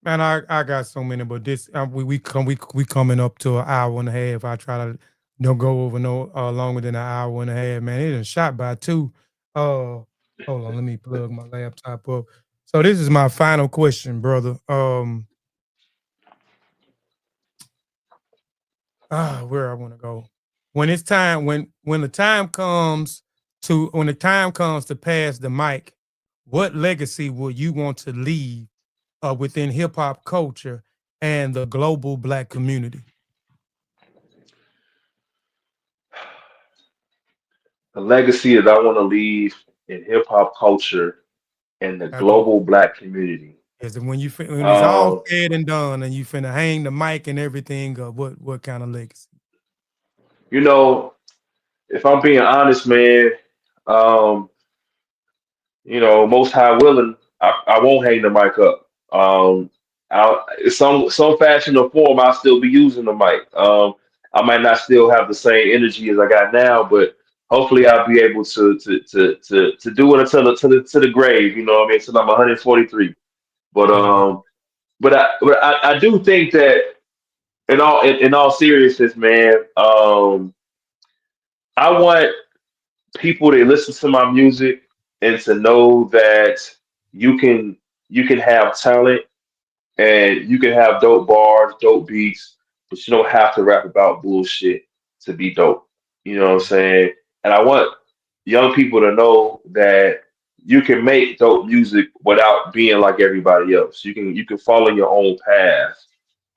Man, I got so many, but this we coming up to an hour and a half. I try to don't go over no longer than an hour and a half. Man, it done shot by two. Hold on, let me plug my laptop up. So this is my final question, brother. Where I want to go. When it's time, when the time comes when the time comes to pass the mic, what legacy will you want to leave within hip hop culture and the global Black community? The legacy that I want to leave in hip hop culture and the After global Black community. Yes, and when when it's all Um, said and done, and you finna hang the mic and everything, what kind of legacy? you know, if I'm being honest, man, um, most high willing, I won't hang the mic up. Some fashion or form, I'll still be using the mic. I might not still have the same energy as I got now, but hopefully I'll be able to do it until to the grave. You know what I mean? Until I'm 143. But No doubt. I do think that in all seriousness, man, I want people to listen to my music and to know that you can you can have talent and you can have dope bars, dope beats, but you don't have to rap about bullshit to be dope. You know what I'm saying? And I want young people to know that you can make dope music without being like everybody else. You can follow your own path.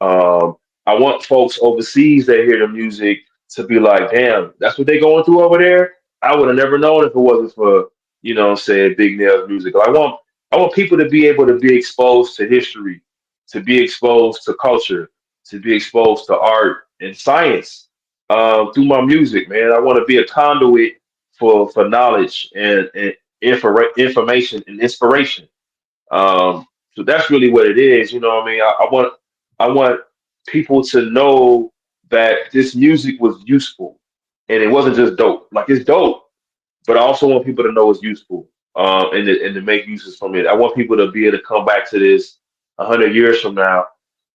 Um, I want folks overseas that hear the music to be like, damn, that's what they going through over there. I would have never known if it wasn't for, what I'm saying, Big Nel's music. I want people to be able to be exposed to history, to be exposed to culture, to be exposed to art and science through my music, man. I want to be a conduit for knowledge and information and inspiration. So that's really what it is. You know what I mean? I want people to know that this music was useful and it wasn't just dope. Like it's dope, but I also want people to know it's useful and to make uses from it. I want people to be able to come back to this 100 years from now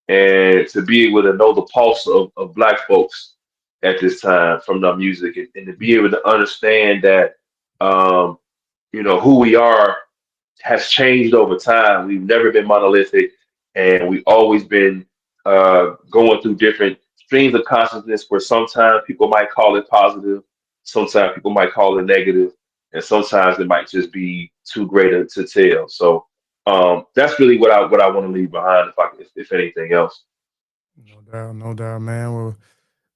and to be able to know the pulse of Black folks at this time from the music and to be able to understand that um, who we are has changed over time. We've never been monolithic, and we've always been going through different streams of consciousness where sometimes people might call it positive, sometimes people might call it negative, and sometimes it might just be too great to tell. So that's really what I want to leave behind, if anything else. No doubt, no doubt, man. Well,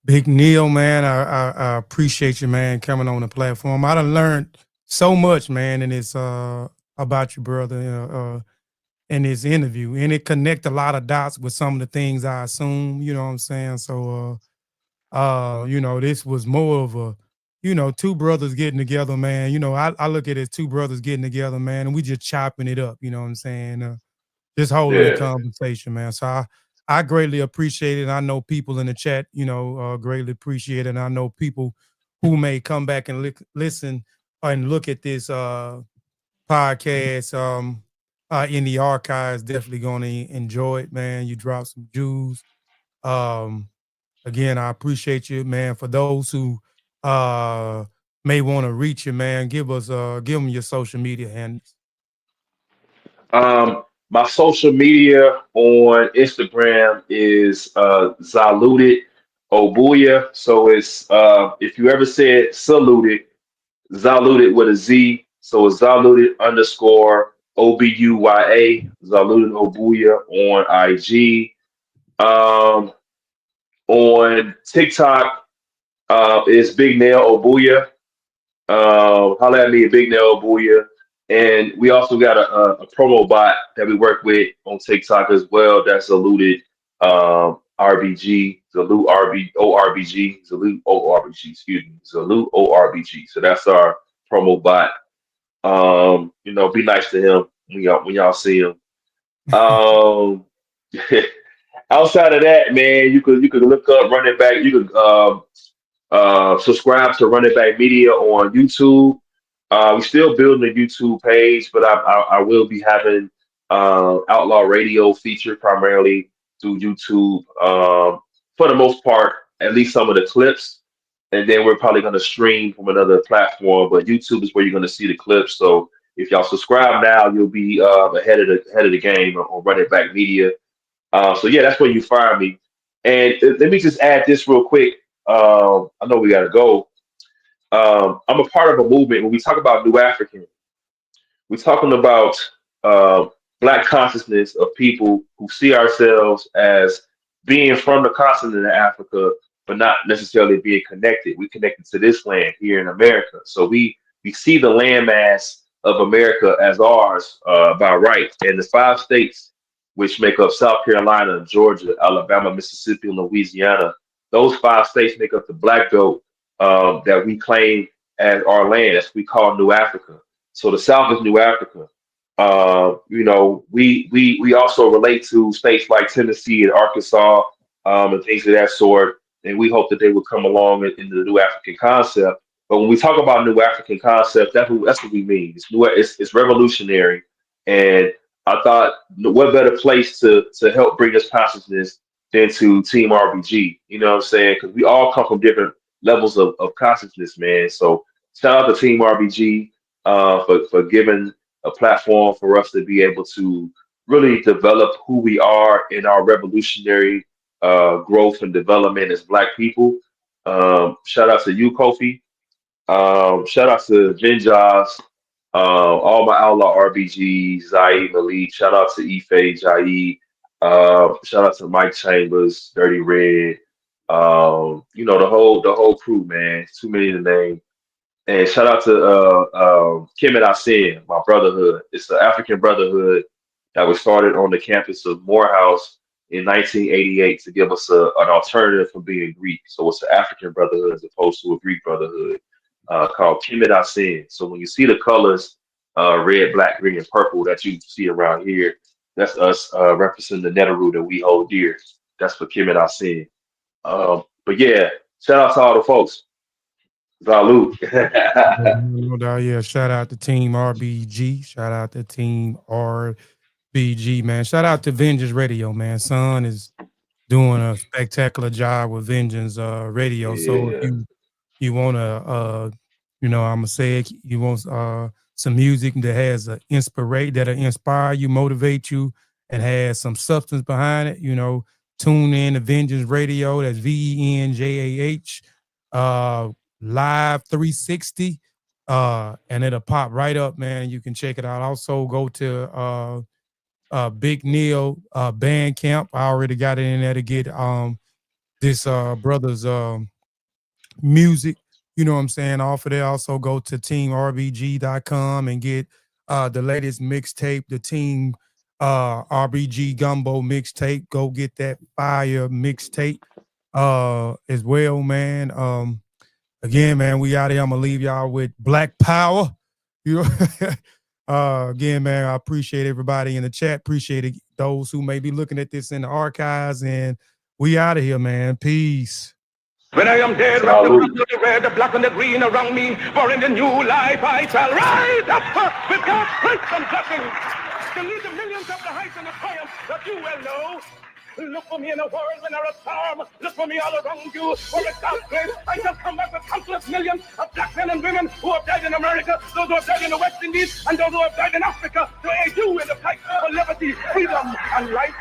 Big Neil, man, I appreciate you, man, coming on the platform. I done learned so much, man, in this about you, brother, in this interview, and it connect a lot of dots with some of the things I assume. You know what I'm saying? So, this was more of a, two brothers getting together, man. I look at it as two brothers getting together, man, and we just chopping it up. You know what I'm saying? Just holding a Yeah. conversation, man. So I greatly appreciate it. I know people in the chat, greatly appreciate it. And I know people who may come back and listen and look at this podcast in the archives, definitely going to enjoy it, man. You dropped some jewels. Um, Again, I appreciate you, man. For those who uh may want to reach you, man, give them your social media handles. My social media on Instagram is Zaluted Obuya. So it's if you ever said saluted, Zaluted with a Z. So it's Zaluted underscore Obuya, Zaluted Obuya on IG. Um, on TikTok is Big Nel Obuya. Holla at me at Big Nel Obuya. And we also got a promo bot that we work with on TikTok as well. That's Eluded RBG, Zalute RB ORBG, Zalute ORBG, excuse me, Zalute ORBG. So that's our promo bot. Be nice to him when y'all see him. Um, outside of that, man, you could look up running back. You could subscribe to Running Back Media on YouTube. We're still building a YouTube page, but I will be having Outlaw Radio featured primarily through YouTube for the most part, at least some of the clips. And then we're probably going to stream from another platform, but YouTube is where you're going to see the clips. So if y'all subscribe now, you'll be ahead of the game on Running Back Media. So yeah, that's where you find me. And let me just add this real quick. I know we got to go. I'm a part of a movement. When we talk about New African, we're talking about uh, Black consciousness of people who see ourselves as being from the continent of Africa, but not necessarily being connected. We connected to this land here in America, so we see the landmass of America as ours by right, and the 5 states which make up South Carolina, Georgia, Alabama, Mississippi, and Louisiana. Those 5 states make up the Black Belt that we claim as our land. That's what we call New Africa. So the South is New Africa. We also relate to states like Tennessee and Arkansas and things of that sort. And we hope that they will come along in the New African concept. But when we talk about New African concept, that's what we mean. It's revolutionary. And I thought, what better place to help bring us consciousness than to Team RBG? You know what I'm saying? Because we all come from different levels of consciousness, man. So shout out to Team RBG for giving a platform for us to be able to really develop who we are in our revolutionary growth and development as Black people. Shout out to you, Kofi. Shout out to Jinjas, all my outlaw RBGs, Zaid, Malik. Shout out to Ife, Jaid. Shout out to Mike Chambers, Dirty Red. The whole crew, man. Too many to name. And shout out to Kim and Asin, my brotherhood. It's the African brotherhood that was started on the campus of Morehouse in 1988 to give us an alternative from being Greek. So it's the African brotherhood as opposed to a Greek brotherhood called Kim and Asin. So when you see the colors, red, black, green, and purple that you see around here, that's us representing the Neteru that we hold dear. That's for Kim and Asin. But yeah, shout out to all the folks. Salute. No doubt, yeah. Shout out to Team RBG. Shout out to Team RBG, man. Shout out to Vengeance Radio, man. Son is doing a spectacular job with Vengeance Radio. Yeah. So if you want to, I'm gonna say it, you want some music that has that'll inspire you, motivate you, and has some substance behind it. Tune in to Vengeance Radio. That's VENJAH. Live 360, and it'll pop right up, man. You can check it out. Also go to Big Nel Bandcamp. I already got it in there to get this brother's music, you know what I'm saying, off of there. Also go to teamrbg.com and get the latest mixtape, the Team RBG Gumbo mixtape. Go get that fire mixtape as well, man. Again, man, we out here. I'm gonna leave y'all with Black Power. Again, man, I appreciate everybody in the chat. Appreciate those who may be looking at this in the archives, and we out of here, man. Peace. When I am dead, wrap the blood, the red, the black, and the green around me. For in the new life I shall rise up with God's grace and blessing to lead the millions of the heights and the triumph that you well know. Look for me in a world when there's a storm. Look for me all around you. For the God's grace, I shall come back with countless millions of black men and women who have died in America, those who have died in the West Indies, and those who have died in Africa to aid you in the fight for liberty, freedom, and life.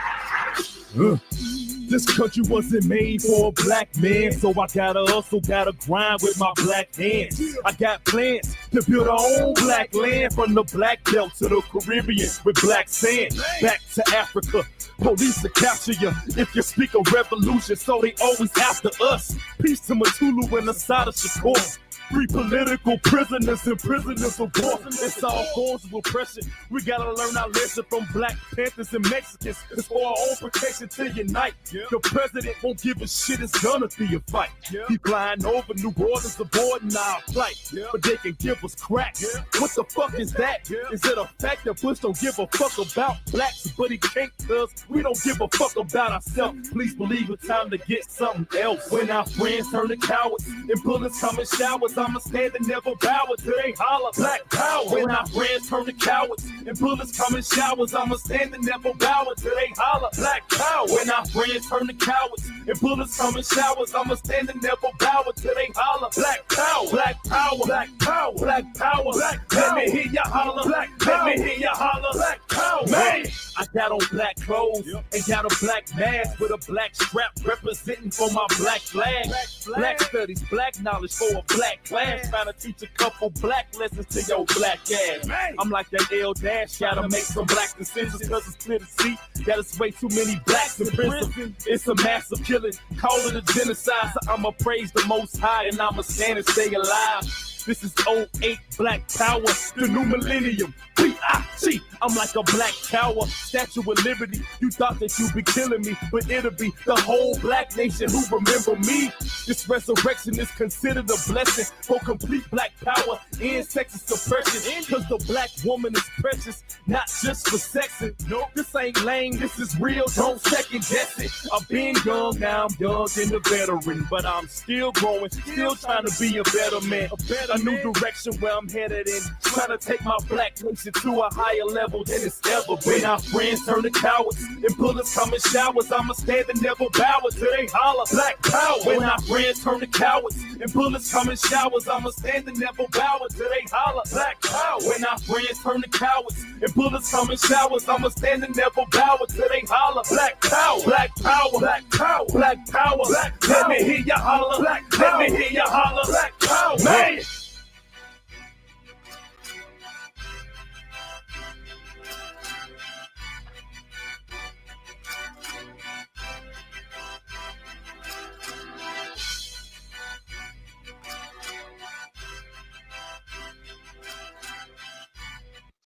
This country wasn't made for a black man, so I gotta hustle, gotta grind with my black hands. I got plans to build our own black land, from the Black Belt to the Caribbean with black sand. Back to Africa, police to capture you if you speak of revolution, so they always after us. Peace to Matulu and Assata Shakur. Free political prisoners and prisoners of war. It's all forms of oppression. We gotta learn our lesson from Black Panthers and Mexicans. It's for our own protection to unite. The president won't give a shit, it's gonna be a fight. He flying over New Orleans aborting our flight, but they can give us crack. What the fuck is that? Is it a fact that Bush don't give a fuck about blacks, but he can't, cause we don't give a fuck about ourselves? Please believe it's time to get something else. When our friends turn to cowards and bullets come in showers, I'ma stand and never bow until they holler Black Power. When our friends turn to cowards and bullets come in showers, I'ma stand and never bow until they holler Black Power. When our friends turn to cowards and bullets come in showers, I'ma stand and never bow until they holler Black Power. Black Power. Black Power. Black Power. Black Power. Let me hear ya holler. Black Power. Let me hear ya holler. Black Power. Man, I got on black clothes and got a black mask with a black strap representing for my black flag. Black studies, black knowledge for a black class. Trying to teach a couple black lessons to your black ass. I'm like that L Dash, gotta make some black decisions, cause it's clear to see that it's way too many blacks in prison. It's a massive killing, call it a genocide. So I'ma praise the Most High and I'ma stand and stay alive. This is 08 Black Power, the new millennium. B.I.G. I'm like a black tower, Statue of Liberty. You thought that you'd be killing me, but it'll be the whole black nation who remember me. This resurrection is considered a blessing for complete black power and sexist suppression. Cause the black woman is precious, not just for sexing. No, this ain't lame, this is real, don't second guess it. I've been young, now I'm young and a veteran, but I'm still growing, still trying to be a better man. A new direction where I'm headed in, trying to take my black nation to a higher level than it's ever been. Our friends turn to cowards and bullets come in showers. I'ma stand and never bow until they holler black power. When our friends turn to cowards and bullets come in showers, I'ma stand and never bow until they holler black power. When our friends turn to cowards and bullets come in showers, I'ma stand and never bow until they holler black power. Black power, black power, black power, black power. Let me hear ya holler, black power. Let me hear ya holler.